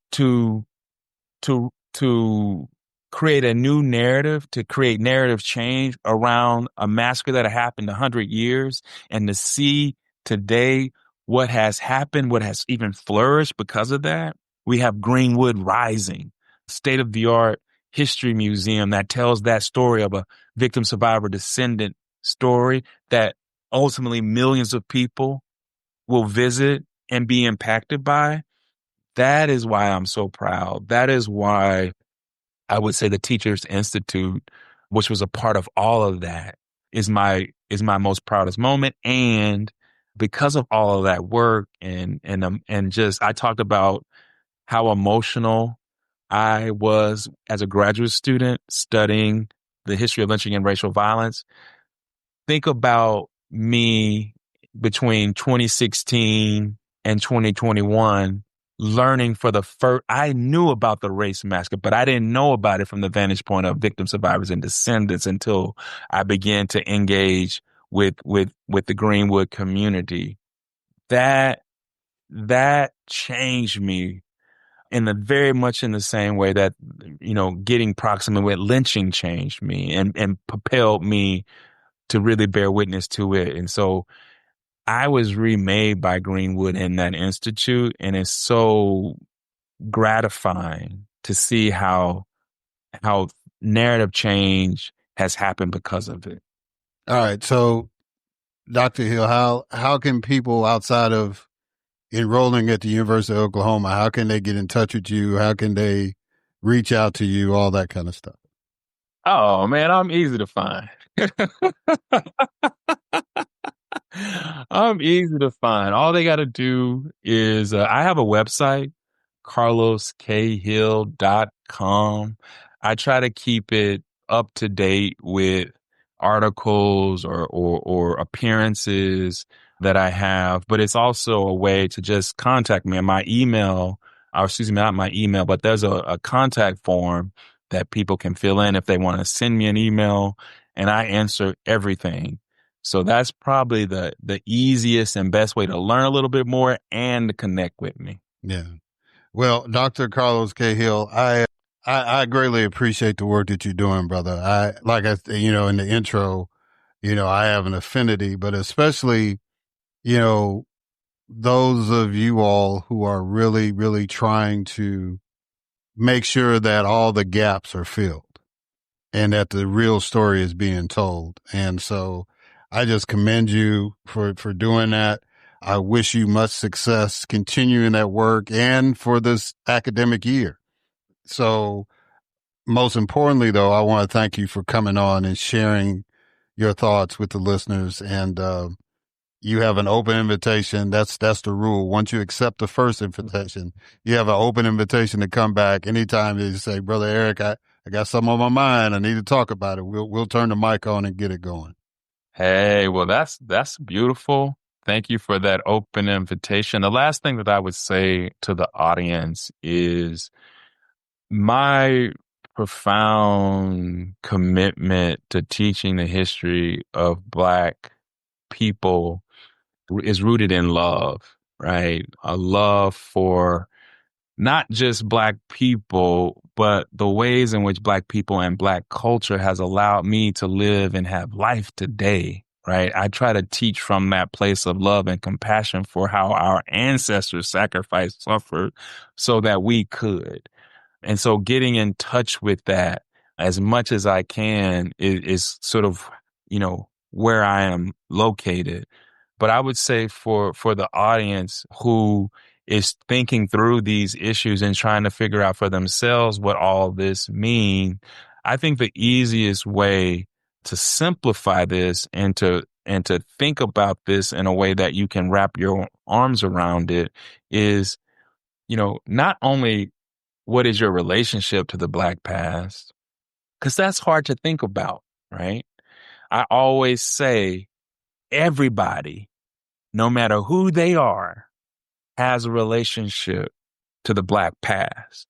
create a new narrative, to create narrative change around a massacre that happened 100 years, and to see today what has happened, what has even flourished because of that. We have Greenwood Rising, state-of-the-art history museum that tells that story of a victim, survivor, descendant story that ultimately millions of people will visit and be impacted by. That is why I'm so proud. That is why I would say the Teachers Institute, which was a part of all of that, is my most proudest moment. And because of all of that work and just I talked about how emotional I was as a graduate student studying the history of lynching and racial violence. Think about me between 2016 and 2021 learning for the first. I knew about the race massacre, but I didn't know about it from the vantage point of victims, survivors, and descendants until I began to engage with the Greenwood community. That changed me in the very much in the same way that, getting proximate with lynching changed me and propelled me to really bear witness to it. And so I was remade by Greenwood in that institute, and it's so gratifying to see how narrative change has happened because of it. All right. So, Dr. Hill, how can people outside of enrolling at the University of Oklahoma, how can they get in touch with you? How can they reach out to you? All that kind of stuff. Oh man, I'm easy to find. I'm easy to find. All they got to do is I have a website, carloskhill.com. I try to keep it up to date with articles or appearances that I have, but it's also a way to just contact me. And my email, or excuse me, not my email, but there's a contact form that people can fill in if they want to send me an email, and I answer everything. So that's probably the easiest and best way to learn a little bit more and to connect with me. Yeah. Well, Dr. Karlos K. Hill, I greatly appreciate the work that you're doing, brother. Like I, in the intro, I have an affinity, but especially, those of you all who are really, really trying to make sure that all the gaps are filled and that the real story is being told. And so I just commend you for doing that. I wish you much success continuing that work and for this academic year. So most importantly, though, I want to thank you for coming on and sharing your thoughts with the listeners. And you have an open invitation. That's the rule. Once you accept the first invitation, you have an open invitation to come back anytime you say, Brother Erik, I got something on my mind. I need to talk about it. We'll turn the mic on and get it going. Hey, well, that's beautiful. Thank you for that open invitation. The last thing that I would say to the audience is my profound commitment to teaching the history of Black people is rooted in love, right? A love for not just Black people, but the ways in which Black people and Black culture has allowed me to live and have life today, right? I try to teach from that place of love and compassion for how our ancestors sacrificed, suffered so that we could. And so getting in touch with that as much as I can is sort of, where I am located. But I would say for the audience who is thinking through these issues and trying to figure out for themselves what all this mean, I think the easiest way to simplify this and to think about this in a way that you can wrap your arms around it is, not only what is your relationship to the Black past, because that's hard to think about, right? I always say everybody, no matter who they are, has a relationship to the Black past,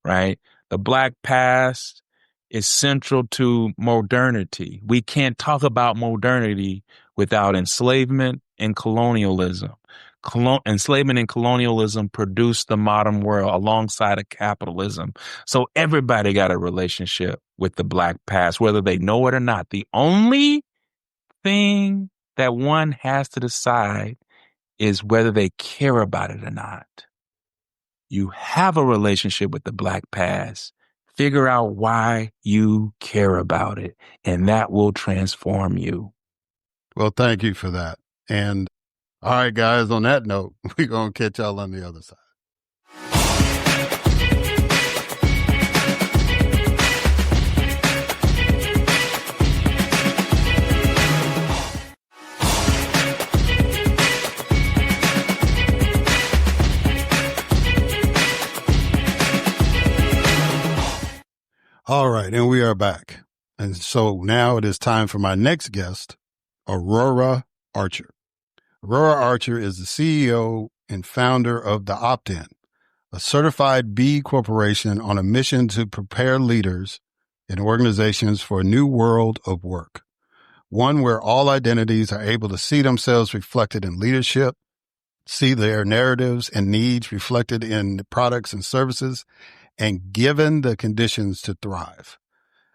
right? The Black past is central to modernity. We can't talk about modernity without enslavement and colonialism. enslavement and colonialism produced the modern world alongside of capitalism. So everybody got a relationship with the Black past, whether they know it or not. The only thing that one has to decide is whether they care about it or not. You have a relationship with the Black past. Figure out why you care about it, and that will transform you. Well, thank you for that. And all right, guys, on that note, we're going to catch y'all on the other side. All right, and we are back. And so now it is time for my next guest, Aurora Archer. Aurora Archer is the CEO and founder of The Opt-in, a certified B corporation on a mission to prepare leaders and organizations for a new world of work, one where all identities are able to see themselves reflected in leadership, see their narratives and needs reflected in the products and services, and given the conditions to thrive.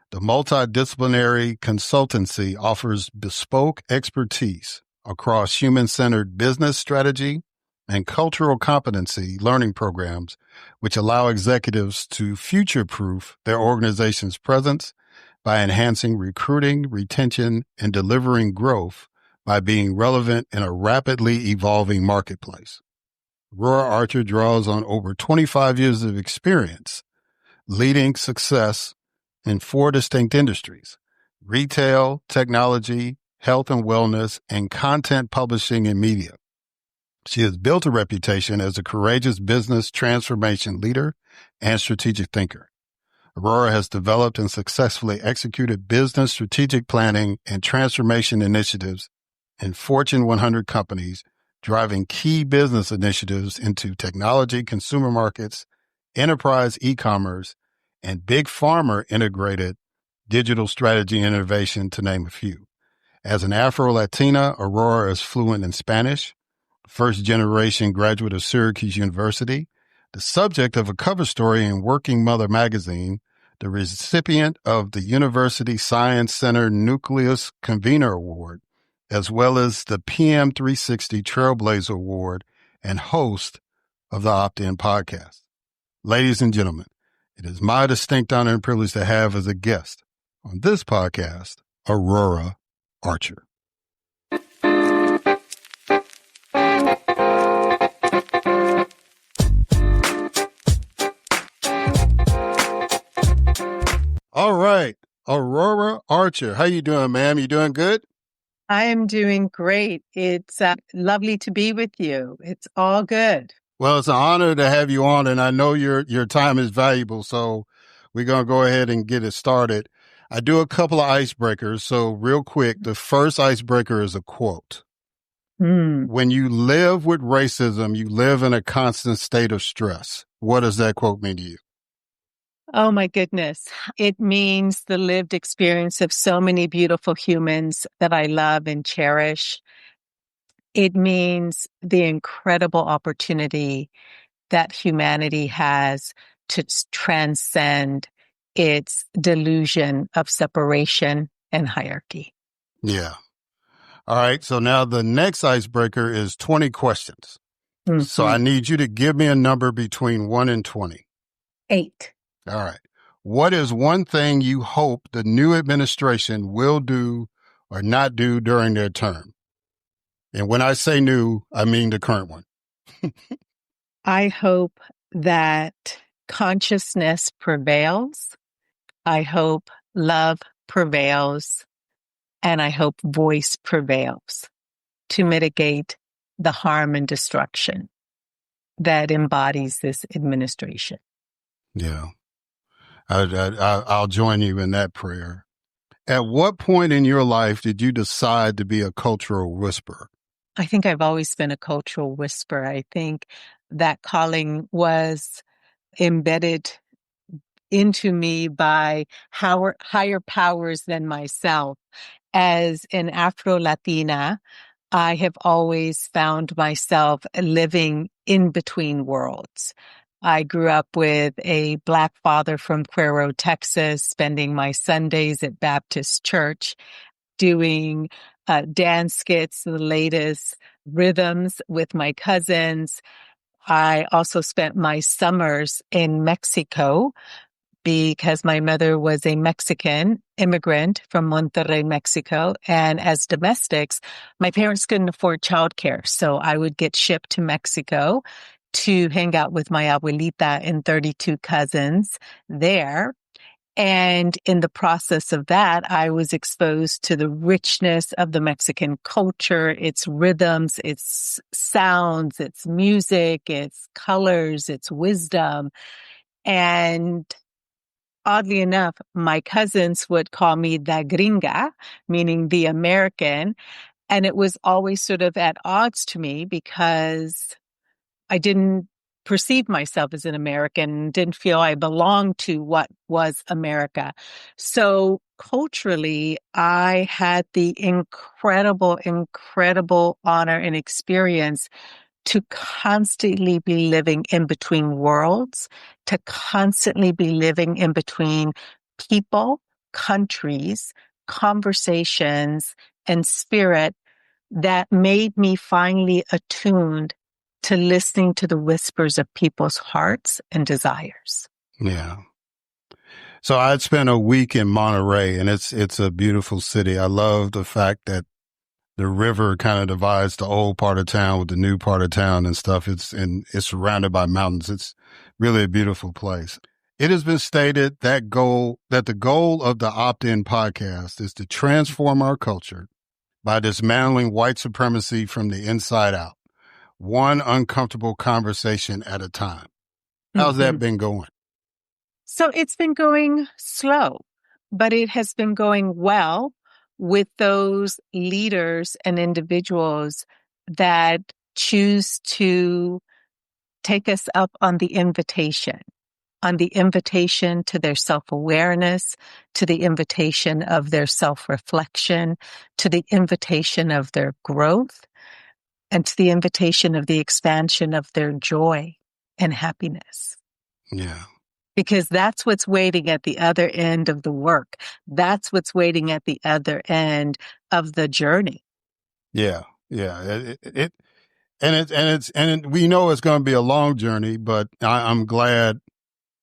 The multidisciplinary consultancy offers bespoke expertise across human-centered business strategy and cultural competency learning programs, which allow executives to future-proof their organization's presence by enhancing recruiting, retention, and delivering growth by being relevant in a rapidly evolving marketplace. Aurora Archer draws on over 25 years of experience leading success in 4 distinct industries: retail, technology, health and wellness, and content publishing and media. She has built a reputation as a courageous business transformation leader and strategic thinker. Aurora has developed and successfully executed business strategic planning and transformation initiatives in Fortune 100 companies, driving key business initiatives into technology, consumer markets, enterprise e-commerce, and big pharma integrated digital strategy and innovation, to name a few. As an Afro-Latina, Aurora is fluent in Spanish, first-generation graduate of Syracuse University, the subject of a cover story in Working Mother magazine, the recipient of the University Science Center Nucleus Convener Award, as well as the PM360 Trailblazer Award, and host of the Opt-in podcast. Ladies and gentlemen, it is my distinct honor and privilege to have as a guest on this podcast, Aurora Archer. All right, Aurora Archer, how you doing, ma'am? You doing good? I am doing great. It's lovely to be with you. It's all good. Well, it's an honor to have you on, and I know your time is valuable, so we're going to go ahead and get it started. I do a couple of icebreakers, so real quick, the first icebreaker is a quote. When you live with racism, you live in a constant state of stress. What does that quote mean to you? Oh, my goodness. It means the lived experience of so many beautiful humans that I love and cherish. It means the incredible opportunity that humanity has to transcend its delusion of separation and hierarchy. Yeah. All right. So now the next icebreaker is 20 questions. So I need you to give me a number between 1 and 20. 8. All right. What is one thing you hope the new administration will do or not do during their term? And when I say new, I mean the current one. I hope that consciousness prevails. I hope love prevails. And I hope voice prevails to mitigate the harm and destruction that embodies this administration. Yeah. I'll join you in that prayer. At what point in your life did you decide to be a cultural whisperer? I think I've always been a cultural whisperer. I think that calling was embedded into me by higher powers than myself. As an Afro-Latina, I have always found myself living in between worlds. I grew up with a Black father from Cuero, Texas, spending my Sundays at Baptist Church, doing dance skits, the latest rhythms with my cousins. I also spent my summers in Mexico because my mother was a Mexican immigrant from Monterrey, Mexico. And as domestics, my parents couldn't afford childcare. So I would get shipped to Mexico to hang out with my abuelita and 32 cousins there. And in the process of that, I was exposed to the richness of the Mexican culture, its rhythms, its sounds, its music, its colors, its wisdom. And oddly enough, my cousins would call me the gringa, meaning the American. And it was always sort of at odds to me because I didn't perceive myself as an American, didn't feel I belonged to what was America. So culturally, I had the incredible honor and experience to constantly be living in between worlds, to constantly be living in between people, countries, conversations, and spirit that made me finally attuned to listening to the whispers of people's hearts and desires. Yeah. So I'd spent a week in Monterey, and it's a beautiful city. I love the fact that the river kind of divides the old part of town with the new part of town and stuff. It's surrounded by mountains. It's really a beautiful place. It has been stated that the goal of the Opt-in podcast is to transform our culture by dismantling white supremacy from the inside out, one uncomfortable conversation at a time. How's that been going? So it's been going slow, but it has been going well with those leaders and individuals that choose to take us up on the invitation to their self-awareness, to the invitation of their self-reflection, to the invitation of their growth, and to the invitation of the expansion of their joy and happiness. Yeah. Because that's what's waiting at the other end of the work. That's what's waiting at the other end of the journey. Yeah. Yeah. We know it's going to be a long journey, but I'm glad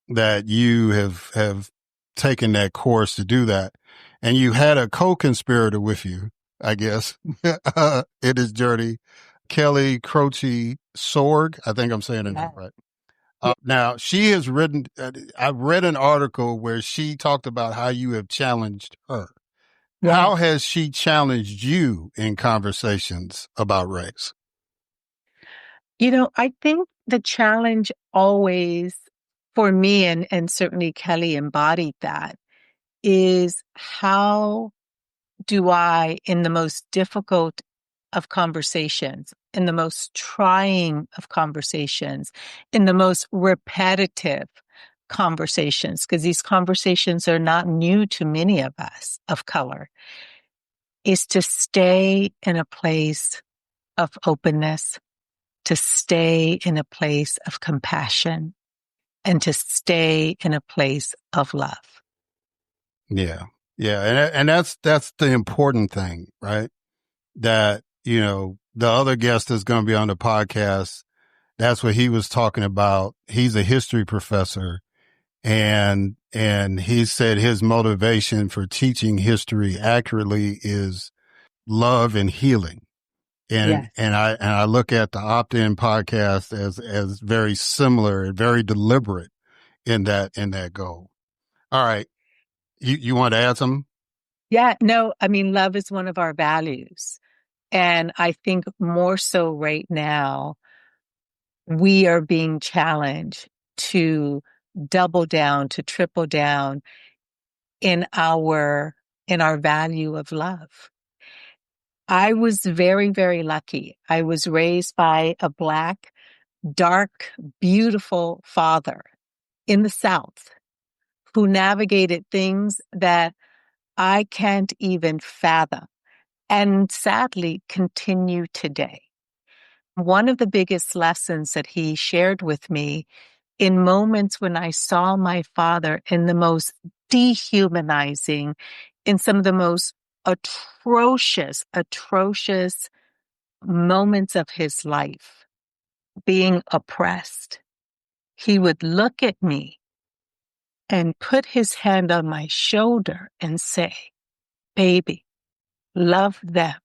that you have taken that course to do that. And you had a co-conspirator with you, I guess, in his journey, Kelly Croce Sorg. I think I'm saying her name right. Now, she has written, I've read an article where she talked about how you have challenged her. Yeah. How has she challenged you in conversations about race? You know, I think the challenge always for me, and certainly Kelly embodied that, is how do I, in the most difficult of conversations, in the most trying of conversations, in the most repetitive conversations, because these conversations are not new to many of us of color, is to stay in a place of openness, to stay in a place of compassion, and to stay in a place of love. Yeah. Yeah. And that's the important thing, right? That, the other guest that's going to be on the podcast, that's what he was talking about. He's a history professor, and he said his motivation for teaching history accurately is love and healing. And, I look at the Opt-in podcast as very similar and very deliberate in that goal. All right. You want to add something? Yeah, no, I mean, love is one of our values. And I think more so right now, we are being challenged to double down, to triple down in our value of love. I was very, very lucky. I was raised by a Black, dark, beautiful father in the South who navigated things that I can't even fathom. and sadly continue today. One of the biggest lessons that he shared with me in moments when I saw my father in the most dehumanizing, in some of the most atrocious moments of his life, being oppressed, he would look at me and put his hand on my shoulder and say, "Baby, love them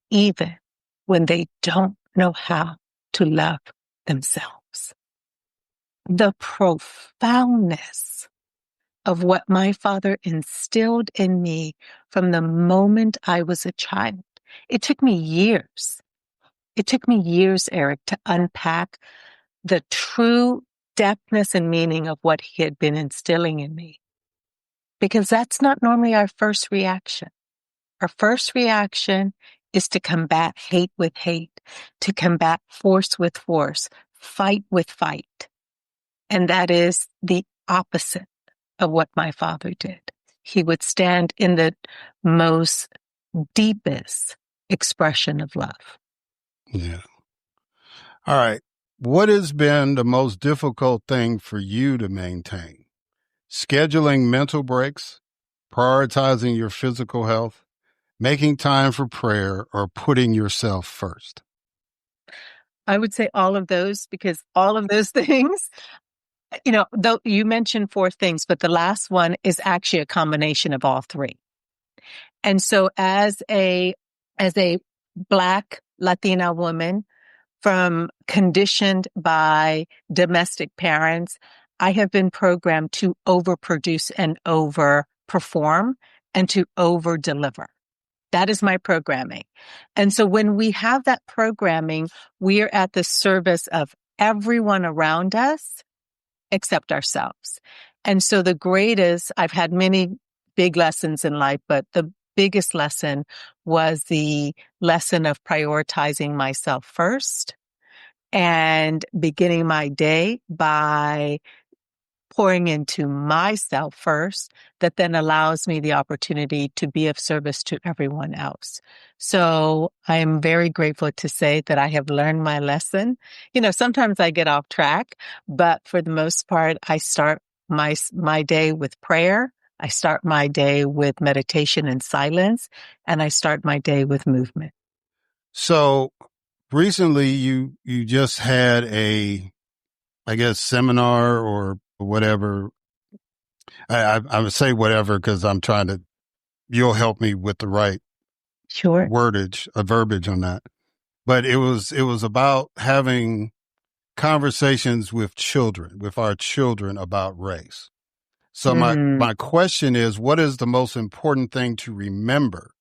even when they don't know how to love themselves." The profoundness of what my father instilled in me from the moment I was a child. It took me years. It took me years, Erik, to unpack the true depthness and meaning of what he had been instilling in me. Because that's not normally our first reaction. Our first reaction is to combat hate with hate, to combat force with force, fight with fight. And that is the opposite of what my father did. He would stand in the most deepest expression of love. Yeah. All right. What has been the most difficult thing for you to maintain? Scheduling mental breaks, prioritizing your physical health, making time for prayer, or putting yourself first? I would say all of those, because all of those things, though you mentioned 4 things, but the last one is actually a combination of all 3. And so as a Black Latina woman, conditioned by domestic parents, I have been programmed to overproduce and overperform and to overdeliver. That is my programming. And so when we have that programming, we are at the service of everyone around us except ourselves. And so I've had many big lessons in life, but the biggest lesson was the lesson of prioritizing myself first and beginning my day by pouring into myself first, that then allows me the opportunity to be of service to everyone else. So I am very grateful to say that I have learned my lesson. Sometimes I get off track, but for the most part, I start my day with prayer. I start my day with meditation and silence, and I start my day with movement. So recently you just had I guess, seminar or whatever. I would say whatever because you'll help me with the right Sure. verbiage on that. But it was about having conversations with our children about race. So my question is, what is the most important thing to remember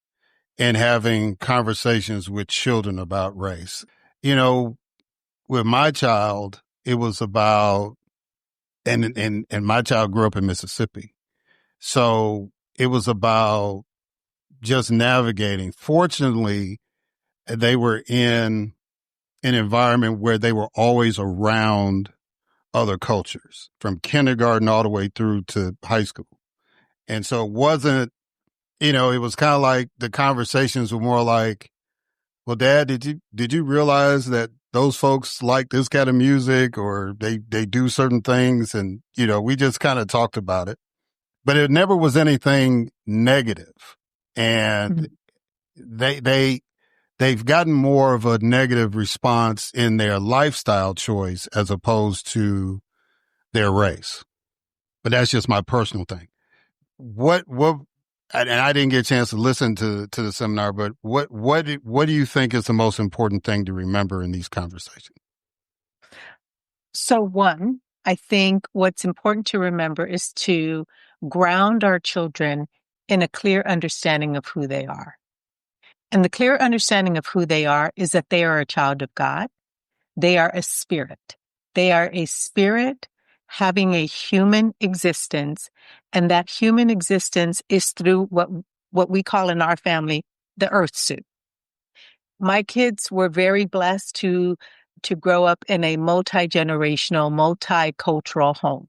in having conversations with children about race? With my child, it was about, and my child grew up in Mississippi. So it was about just navigating. Fortunately, they were in an environment where they were always around other cultures from kindergarten all the way through to high school. And so it wasn't, it was kind of like the conversations were more like, well, Dad, did you realize that those folks like this kind of music or they do certain things? And, we just kind of talked about it, but it never was anything negative. And they've gotten more of a negative response in their lifestyle choice as opposed to their race. But that's just my personal thing. And I didn't get a chance to listen to the seminar, but what do you think is the most important thing to remember in these conversations? So one, I think what's important to remember is to ground our children in a clear understanding of who they are. And the clear understanding of who they are is that they are a child of God. They are a spirit. They are a spirit having a human existence. And that human existence is through what we call in our family, the earth suit. My kids were very blessed to grow up in a multi-generational, multicultural home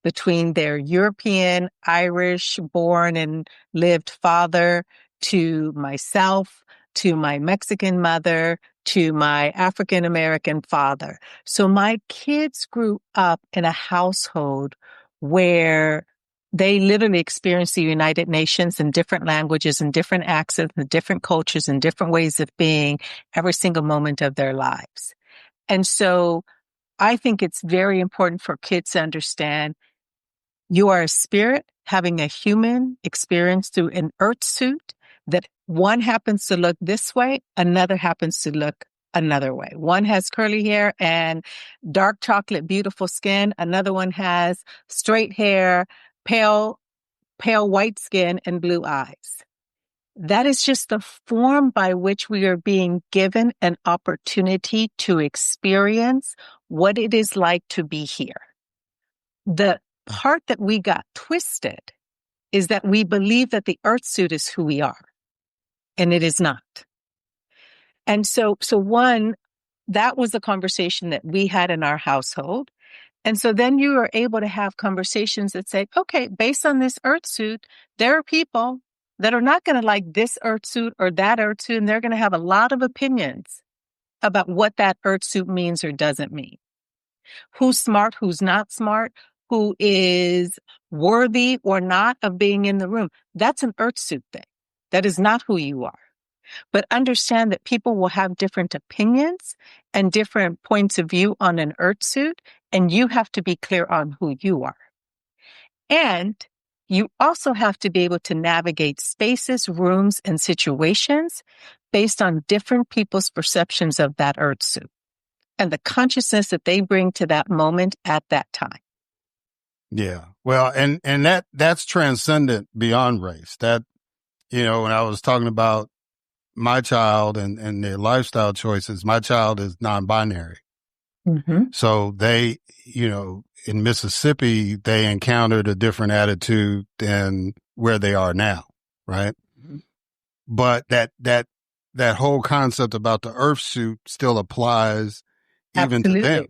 between their European, Irish born and lived father to myself, to my Mexican mother, to my African American father. So my kids grew up in a household where they literally experienced the United Nations in different languages and different accents and different cultures and different ways of being every single moment of their lives. And so I think it's very important for kids to understand you are a spirit having a human experience through an earth suit, that one happens to look this way, another happens to look another way. One has curly hair and dark chocolate, beautiful skin. Another one has straight hair, pale white skin, and blue eyes. That is just the form by which we are being given an opportunity to experience what it is like to be here. The part that we got twisted is that we believe that the earth suit is who we are, and it is not. And so one, that was the conversation that we had in our household. And so then you are able to have conversations that say, okay, based on this earth suit, there are people that are not going to like this earth suit or that earth suit, and they're going to have a lot of opinions about what that earth suit means or doesn't mean. Who's smart, who's not smart, who is worthy or not of being in the room. That's an earth suit thing. That is not who you are. But understand that people will have different opinions and different points of view on an earth suit, and you have to be clear on who you are. And you also have to be able to navigate spaces, rooms, and situations based on different people's perceptions of that earth suit and the consciousness that they bring to that moment at that time. Yeah. Well, and that's transcendent beyond race. That, when I was talking about my child and their lifestyle choices, my child is non-binary. Mm-hmm. So they, in Mississippi, they encountered a different attitude than where they are now. Right. Mm-hmm. But that whole concept about the earth suit still applies even to them.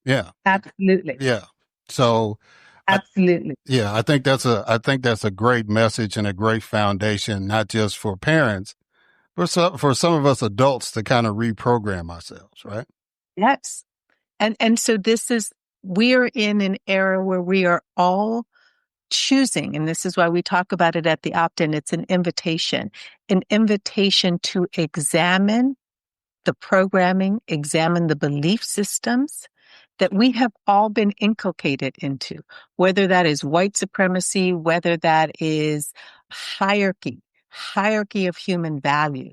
Yeah. Absolutely. Yeah. So absolutely. I think that's a great message and a great foundation, not just for parents, but for some of us adults to kind of reprogram ourselves, right? Yes. And so we're in an era where we are all choosing, and this is why we talk about it at the opt-in. It's an invitation to examine the programming, examine the belief systems that we have all been inculcated into, whether that is white supremacy, whether that is hierarchy of human value,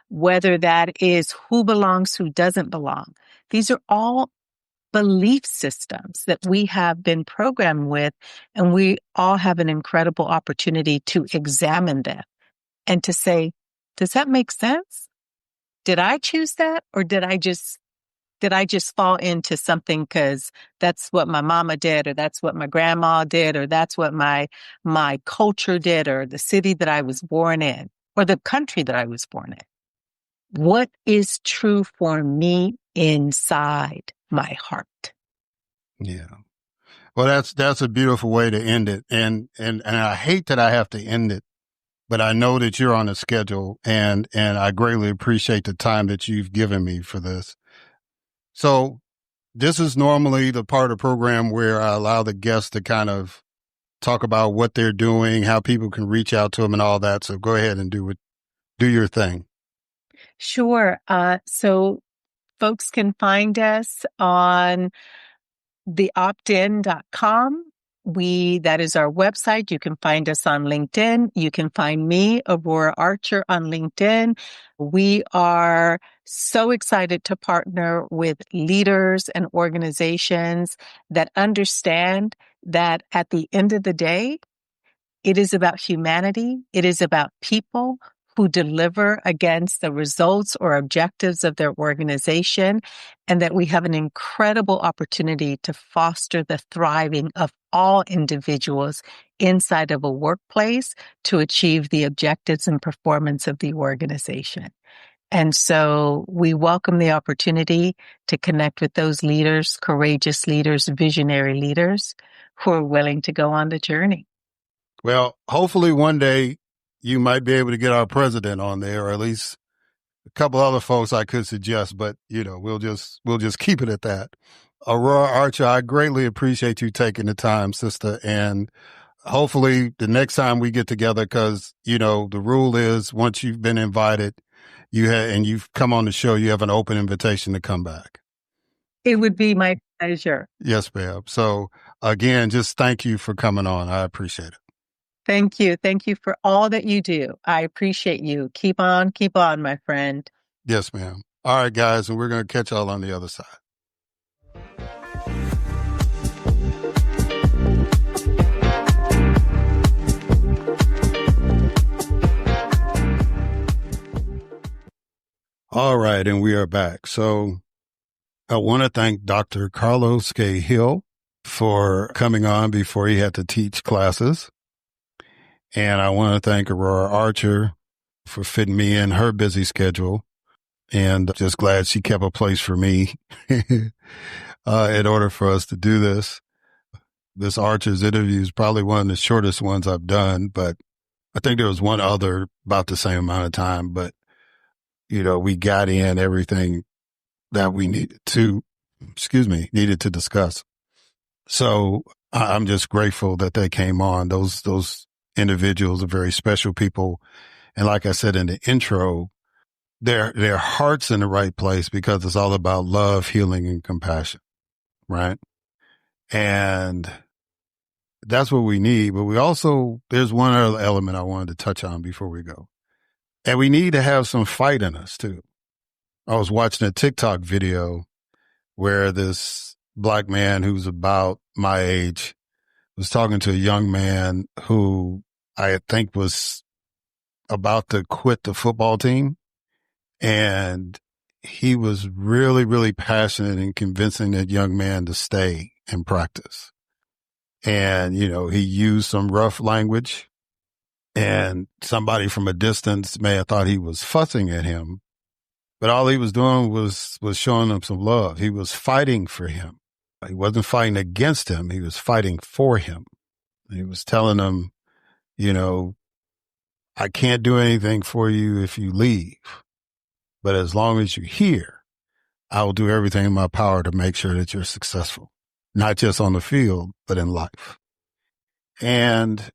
whether that is who belongs, who doesn't belong. These are all belief systems that we have been programmed with, and we all have an incredible opportunity to examine them and to say, does that make sense? Did I choose that, or did I just fall into something because that's what my mama did, or that's what my grandma did, or that's what my culture did, or the city that I was born in, or the country that I was born in? What is true for me inside my heart? Yeah. Well, that's a beautiful way to end it. And I hate that I have to end it, but I know that you're on a schedule, and I greatly appreciate the time that you've given me for this. So this is normally the part of the program where I allow the guests to kind of talk about what they're doing, how people can reach out to them and all that. So go ahead and do your thing. Sure. So folks can find us on theoptin.com. That is our website. You can find us on LinkedIn. You can find me, Aurora Archer, on LinkedIn. We are so excited to partner with leaders and organizations that understand that at the end of the day, it is about humanity. It is about people who deliver against the results or objectives of their organization, and that we have an incredible opportunity to foster the thriving of all individuals inside of a workplace to achieve the objectives and performance of the organization. And so we welcome the opportunity to connect with those leaders, courageous leaders, visionary leaders who are willing to go on the journey. Well, hopefully one day you might be able to get our president on there, or at least a couple other folks I could suggest, but we'll just keep it at that. Aurora Archer, I greatly appreciate you taking the time, sister, and hopefully the next time we get together, because the rule is once you've been invited, and you've come on the show, you have an open invitation to come back. It would be my pleasure. Yes, ma'am. So again, just thank you for coming on. I appreciate it. Thank you. Thank you for all that you do. I appreciate you. Keep on, my friend. Yes, ma'am. All right, guys, and we're going to catch y'all on the other side. All right, and we are back. So I want to thank Dr. Karlos K. Hill for coming on before he had to teach classes. And I want to thank Aurora Archer for fitting me in her busy schedule. And just glad she kept a place for me in order for us to do this. This Archer's interview is probably one of the shortest ones I've done, but I think there was one other about the same amount of time. But, we got in everything that we needed to discuss. So I'm just grateful that they came on. Those individuals are very special people. And like I said in the intro, their heart's in the right place because it's all about love, healing, and compassion, right? And that's what we need. But there's one other element I wanted to touch on before we go. And we need to have some fight in us too. I was watching a TikTok video where this Black man who's about my age was talking to a young man who I think was about to quit the football team. And he was really, really passionate in convincing that young man to stay and practice. And, he used some rough language, and somebody from a distance may have thought he was fussing at him. But all he was doing was showing him some love. He was fighting for him. He wasn't fighting against him. He was fighting for him. He was telling him, I can't do anything for you if you leave. But as long as you're here, I will do everything in my power to make sure that you're successful, not just on the field, but in life. And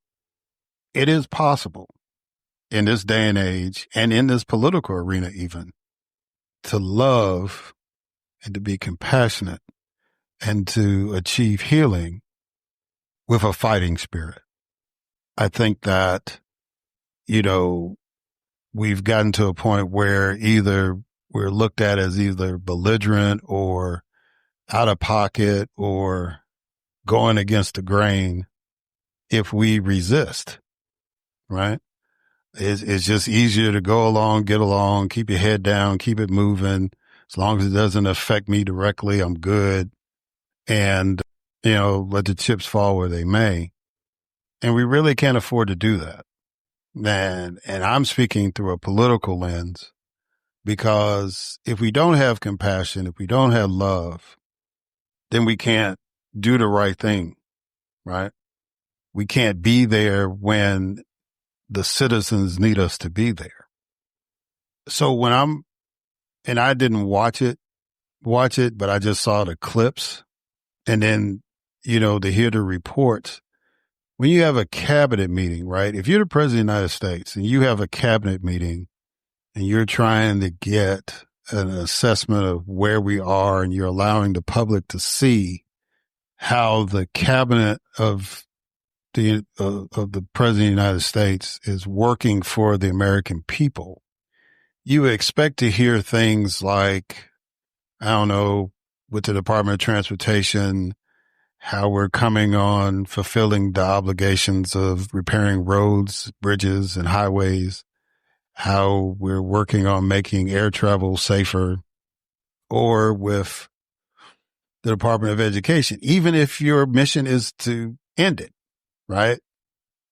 it is possible in this day and age, and in this political arena even, to love and to be compassionate and to achieve healing with a fighting spirit. I think that, we've gotten to a point where either we're looked at as either belligerent or out of pocket or going against the grain if we resist, right? It's just easier to go along, get along, keep your head down, keep it moving. As long as it doesn't affect me directly, I'm good. And, let the chips fall where they may. And we really can't afford to do that. And I'm speaking through a political lens, because if we don't have compassion, if we don't have love, then we can't do the right thing, right? We can't be there when the citizens need us to be there. So and I didn't watch it, but I just saw the clips, and then, to hear the reports. When you have a cabinet meeting, right? If you're the president of the United States and you have a cabinet meeting and you're trying to get an assessment of where we are, and you're allowing the public to see how the cabinet of the president of the United States is working for the American people, you expect to hear things like, I don't know, with the Department of Transportation, how we're coming on fulfilling the obligations of repairing roads, bridges, and highways, how we're working on making air travel safer, or with the Department of Education, even if your mission is to end it, right?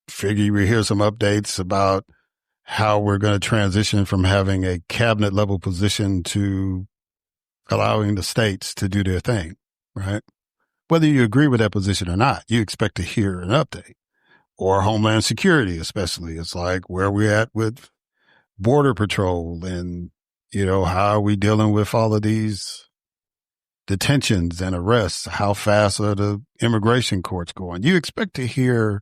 Figure we hear some updates about how we're going to transition from having a cabinet level position to allowing the states to do their thing, right? Whether you agree with that position or not, you expect to hear an update. or Homeland Security, especially. It's like where we at with Border Patrol and, how are we dealing with all of these detentions and arrests? How fast are the immigration courts going? You expect to hear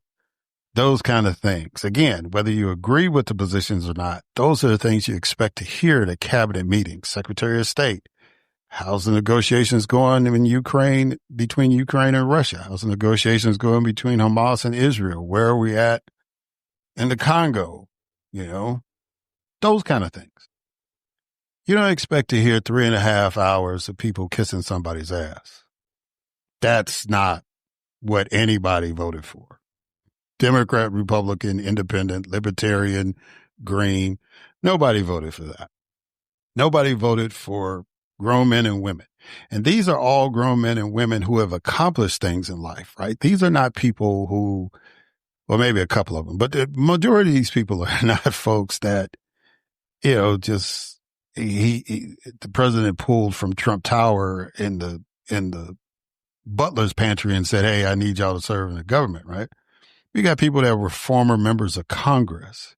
those kind of things. Again, whether you agree with the positions or not, those are the things you expect to hear at a cabinet meeting. Secretary of State, how's the negotiations going between Ukraine and Russia? How's the negotiations going between Hamas and Israel? Where are we at in the Congo? Those kind of things. You don't expect to hear 3.5 hours of people kissing somebody's ass. That's not what anybody voted for. Democrat, Republican, Independent, Libertarian, Green. Nobody voted for that. Nobody voted for grown men and women. And these are all grown men and women who have accomplished things in life, right? These are not people who, well, maybe a couple of them, but the majority of these people are not folks that, just the president pulled from Trump Tower in the butler's pantry and said, hey, I need y'all to serve in the government, right? You got people that were former members of Congress,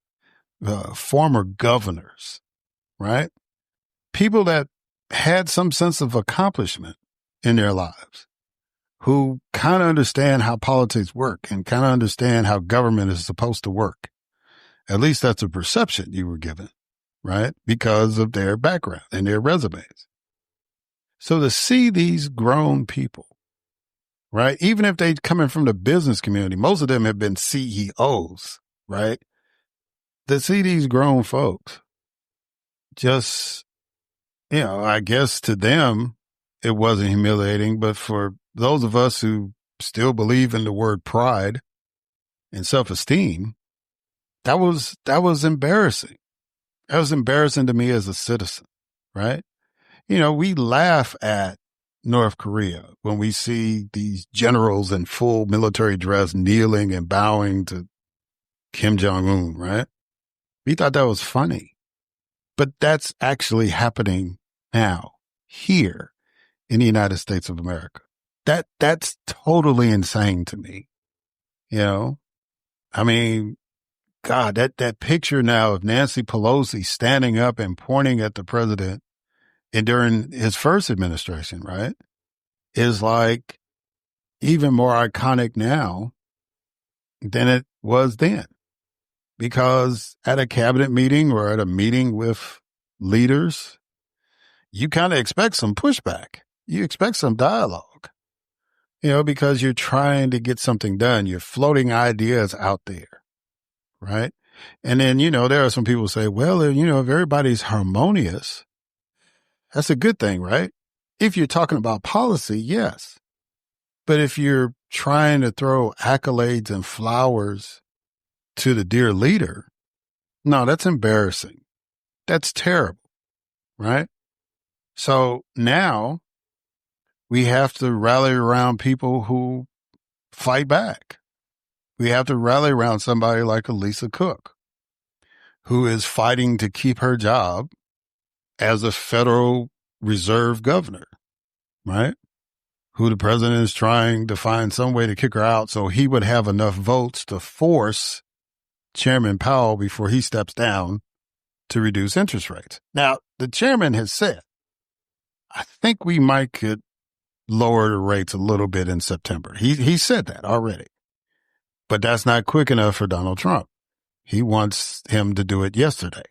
former governors, right? People that had some sense of accomplishment in their lives, who kind of understand how politics work and kind of understand how government is supposed to work. At least that's a perception you were given, right? Because of their background and their resumes. So to see these grown people, right? Even if they coming from the business community, most of them have been CEOs, right? To see these grown folks just, I guess to them, it wasn't humiliating, but for those of us who still believe in the word pride and self-esteem, that was embarrassing. That was embarrassing to me as a citizen, right? We laugh at North Korea when we see these generals in full military dress kneeling and bowing to Kim Jong-un, right? We thought that was funny, but that's actually happening now here in the United States of America. That's totally insane to me. I mean, God, that picture now of Nancy Pelosi standing up and pointing at the president and during his first administration, right, is like even more iconic now than it was then. Because at a cabinet meeting or at a meeting with leaders, you kind of expect some pushback. You expect some dialogue, because you're trying to get something done. You're floating ideas out there, right? And then, there are some people who say, well, if everybody's harmonious, that's a good thing, right? If you're talking about policy, yes. But if you're trying to throw accolades and flowers to the dear leader, no, that's embarrassing. That's terrible, right? So now we have to rally around people who fight back. We have to rally around somebody like Elisa Cook, who is fighting to keep her job as a Federal Reserve governor, right? Who the president is trying to find some way to kick her out so he would have enough votes to force Chairman Powell before he steps down to reduce interest rates. Now, the chairman has said, I think we might could lower the rates a little bit in September. He said that already. But that's not quick enough for Donald Trump. He wants him to do it yesterday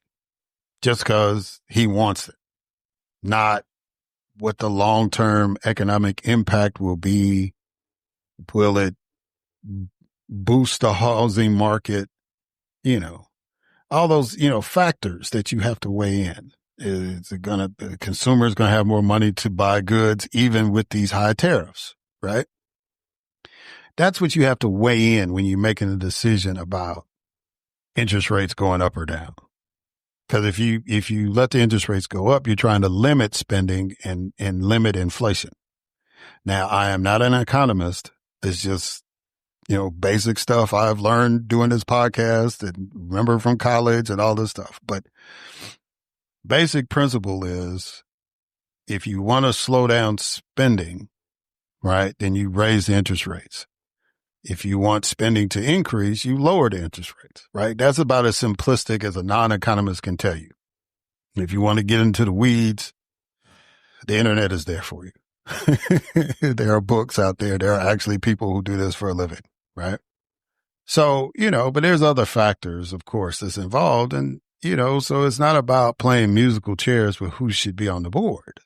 just because he wants it, not what the long-term economic impact will be. Will it boost the housing market? All those, factors that you have to weigh in. Is it the consumer's going to have more money to buy goods even with these high tariffs, right? That's what you have to weigh in when you're making a decision about interest rates going up or down. Because if you let the interest rates go up, you're trying to limit spending and limit inflation. Now, I am not an economist. It's just, basic stuff I've learned doing this podcast and remember from college and all this stuff. But basic principle is if you want to slow down spending, right, then you raise the interest rates. If you want spending to increase, you lower the interest rates, right? That's about as simplistic as a non-economist can tell you. If you want to get into the weeds, the internet is there for you. There are books out there. There are actually people who do this for a living, right? So, but there's other factors, of course, that's involved. And, so it's not about playing musical chairs with who should be on the board.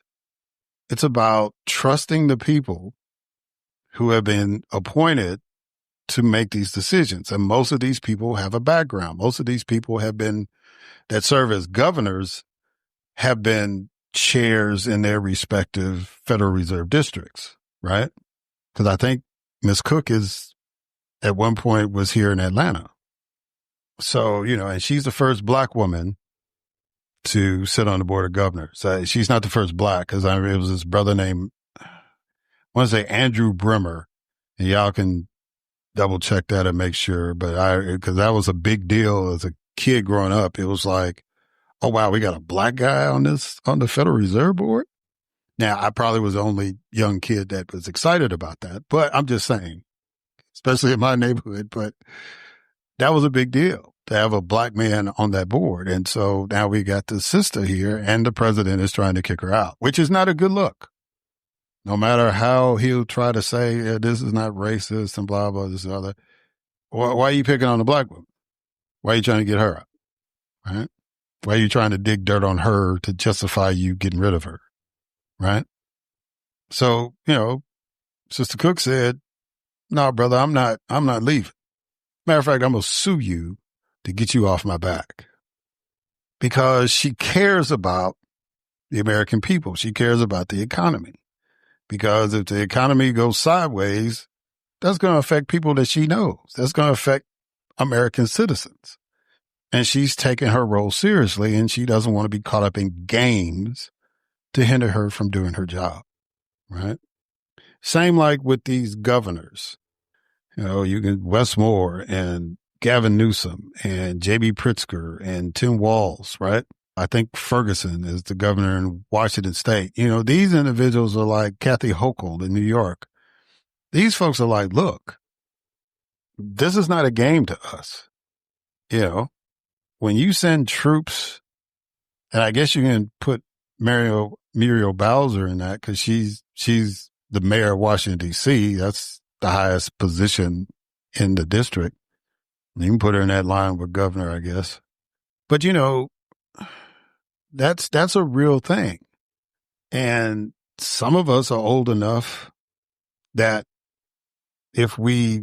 It's about trusting the people who have been appointed to make these decisions. And most of these people have a background. Most of these people that serve as governors have been chairs in their respective Federal Reserve districts, right? Because I think Ms. Cook at one point was here in Atlanta. So, and she's the first Black woman to sit on the board of governors. She's not the first Black, because it was this brother named, I want to say Andrew Brimmer, and y'all can double check that and make sure. But because that was a big deal as a kid growing up. It was like, oh, wow, we got a Black guy on the Federal Reserve Board. Now, I probably was the only young kid that was excited about that, but I'm just saying, especially in my neighborhood, but that was a big deal to have a Black man on that board. And so now we got the sister here, and the president is trying to kick her out, which is not a good look. No matter how he'll try to say, this is not racist and blah, blah, this and other. Why are you picking on the Black woman? Why are you trying to get her out? Right? Why are you trying to dig dirt on her to justify you getting rid of her? Right? So, Sister Cook said, no, brother, I'm not leaving. Matter of fact, I'm going to sue you to get you off my back, because she cares about the American people. She cares about the economy, because if the economy goes sideways, that's going to affect people that she knows. That's going to affect American citizens. And she's taking her role seriously, and she doesn't want to be caught up in games to hinder her from doing her job, right? Same like with these governors. You can Westmore and Gavin Newsom and J.B. Pritzker and Tim Walz, right? I think Ferguson is the governor in Washington State. These individuals are like Kathy Hochul in New York. These folks are like, look, this is not a game to us. When you send troops, and I guess you can put Muriel Bowser in that, because she's the mayor of Washington, D.C. That's the highest position in the district. You can put her in that line with governor, I guess. But, that's a real thing. And some of us are old enough that if we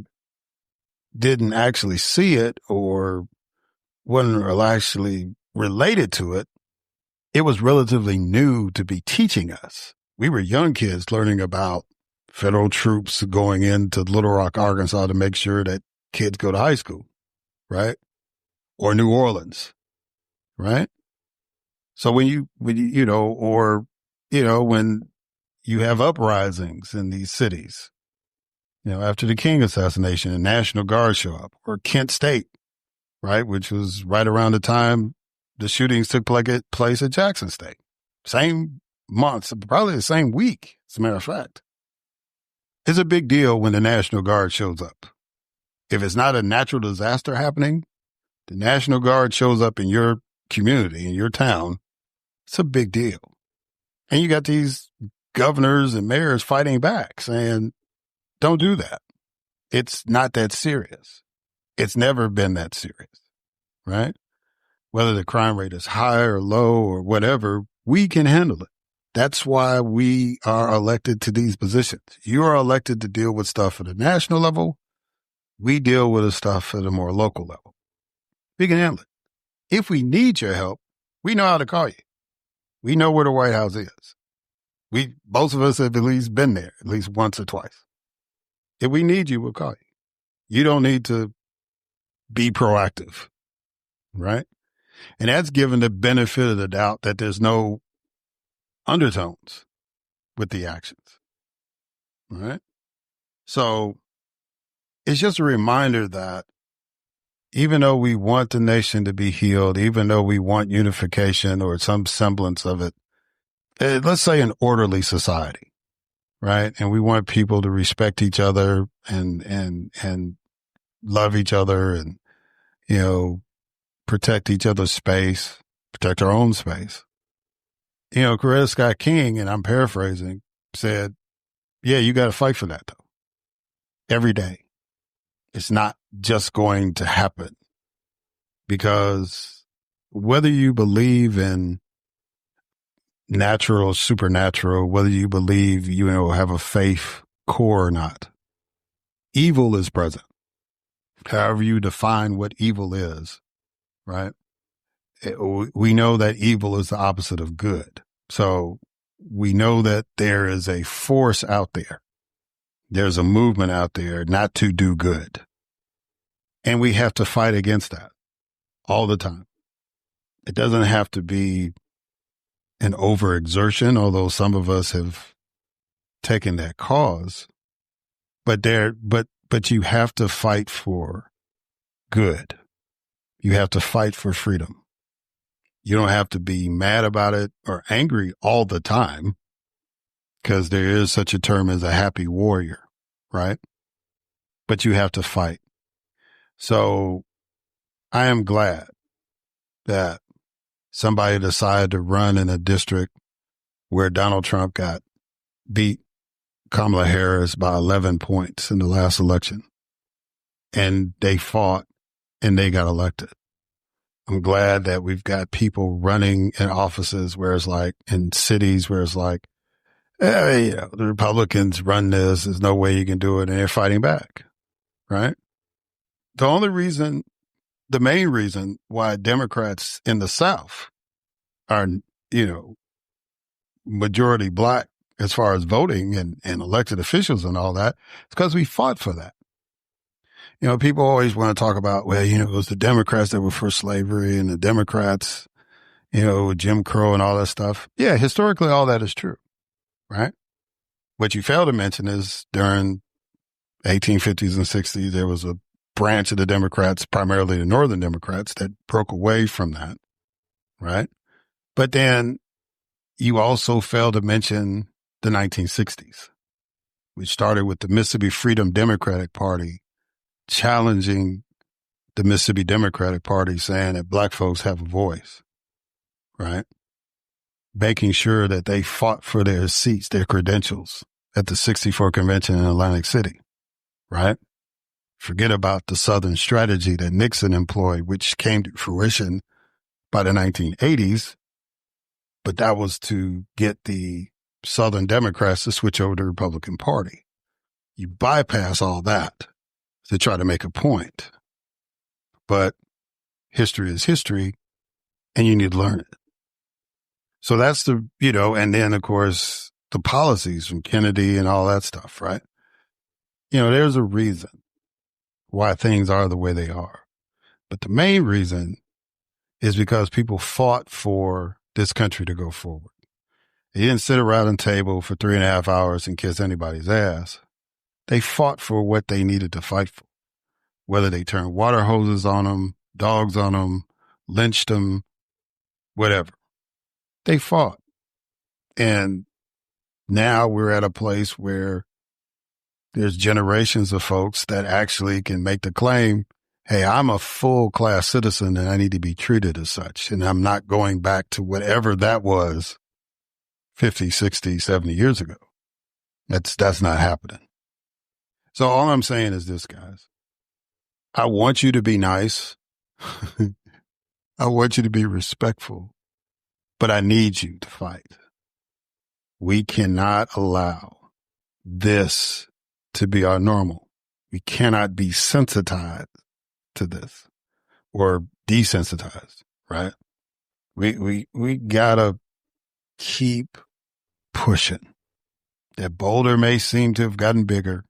didn't actually see it or wasn't actually related to it, it was relatively new to be teaching us. We were young kids learning about federal troops going into Little Rock, Arkansas to make sure that kids go to high school, right? Or New Orleans, right? So when you have uprisings in these cities, after the King assassination and National Guard show up, or Kent State, right? Which was right around the time the shootings took place at Jackson State. Same month, probably the same week, as a matter of fact. It's a big deal when the National Guard shows up. If it's not a natural disaster happening, the National Guard shows up in your community, in your town, it's a big deal. And you got these governors and mayors fighting back, saying, don't do that. It's not that serious. It's never been that serious, right? Whether the crime rate is high or low or whatever, we can handle it. That's why we are elected to these positions. You are elected to deal with stuff at a national level. We deal with the stuff at a more local level. We can handle it. If we need your help, we know how to call you. We know where the White House is. Both of us have at least been there, at least once or twice. If we need you, we'll call you. You don't need to be proactive, right? And that's given the benefit of the doubt that there's no undertones with the actions, right? So it's just a reminder that even though we want the nation to be healed, even though we want unification or some semblance of it, let's say an orderly society, right? And we want people to respect each other and love each other and, protect each other's space, protect our own space. Karlos K, and I'm paraphrasing, said, yeah, you got to fight for that though. Every day. It's not just going to happen because whether you believe in natural or supernatural, whether you believe, have a faith core or not, evil is present. However you define what evil is, right? We know that evil is the opposite of good. So we know that there is a force out there. There's a movement out there not to do good. And we have to fight against that all the time. It doesn't have to be an overexertion, although some of us have taken that cause. But you have to fight for good. You have to fight for freedom. You don't have to be mad about it or angry all the time because there is such a term as a happy warrior, right? But you have to fight. So I am glad that somebody decided to run in a district where Donald Trump beat Kamala Harris by 11 points in the last election. And they fought and they got elected. I'm glad that we've got people running in offices where it's like, in cities where it's like, the Republicans run this. There's no way you can do it. And they're fighting back, right? The main reason why Democrats in the South are, majority black as far as voting and elected officials and all that, is because we fought for that. People always want to talk about, well, it was the Democrats that were for slavery and the Democrats, Jim Crow and all that stuff. Yeah, historically, all that is true, right? What you fail to mention is during 1850s and 60s, there was a branch of the Democrats, primarily the Northern Democrats, that broke away from that, right? But then you also fail to mention the 1960s, which started with the Mississippi Freedom Democratic Party challenging the Mississippi Democratic Party, saying that black folks have a voice, right? Making sure that they fought for their seats, their credentials at the 64 convention in Atlantic City, right? Forget about the Southern strategy that Nixon employed, which came to fruition by the 1980s, but that was to get the Southern Democrats to switch over to the Republican Party. You bypass all that to try to make a point. But history is history, and you need to learn it. So that's and then, of course, the policies from Kennedy and all that stuff, right? There's a reason why things are the way they are. But the main reason is because people fought for this country to go forward. They didn't sit around a table for 3.5 hours and kiss anybody's ass. They fought for what they needed to fight for. Whether they turned water hoses on them, dogs on them, lynched them, whatever. They fought. And now we're at a place where there's generations of folks that actually can make the claim, hey, I'm a full class citizen and I need to be treated as such. And I'm not going back to whatever that was 50, 60, 70 years ago. That's not happening. So all I'm saying is this, guys. I want you to be nice. I want you to be respectful, but I need you to fight. We cannot allow this to be our normal. We cannot be sensitized to this or desensitized, right? We gotta keep pushing. That boulder may seem to have gotten bigger.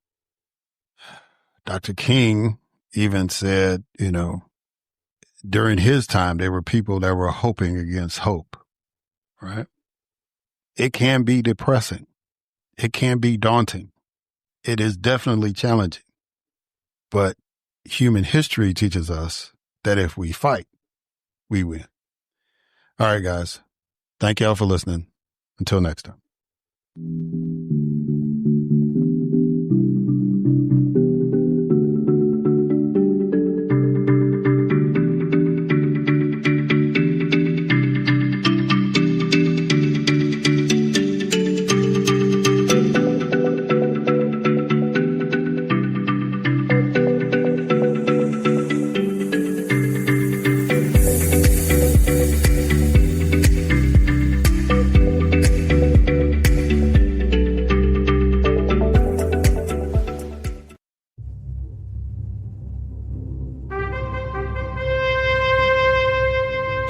Dr. King even said, during his time, there were people that were hoping against hope, right? It can be depressing. It can be daunting. It is definitely challenging. But human history teaches us that if we fight, we win. All right, guys. Thank y'all for listening. Until next time.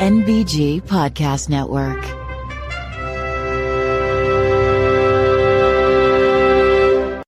NBG Podcast Network.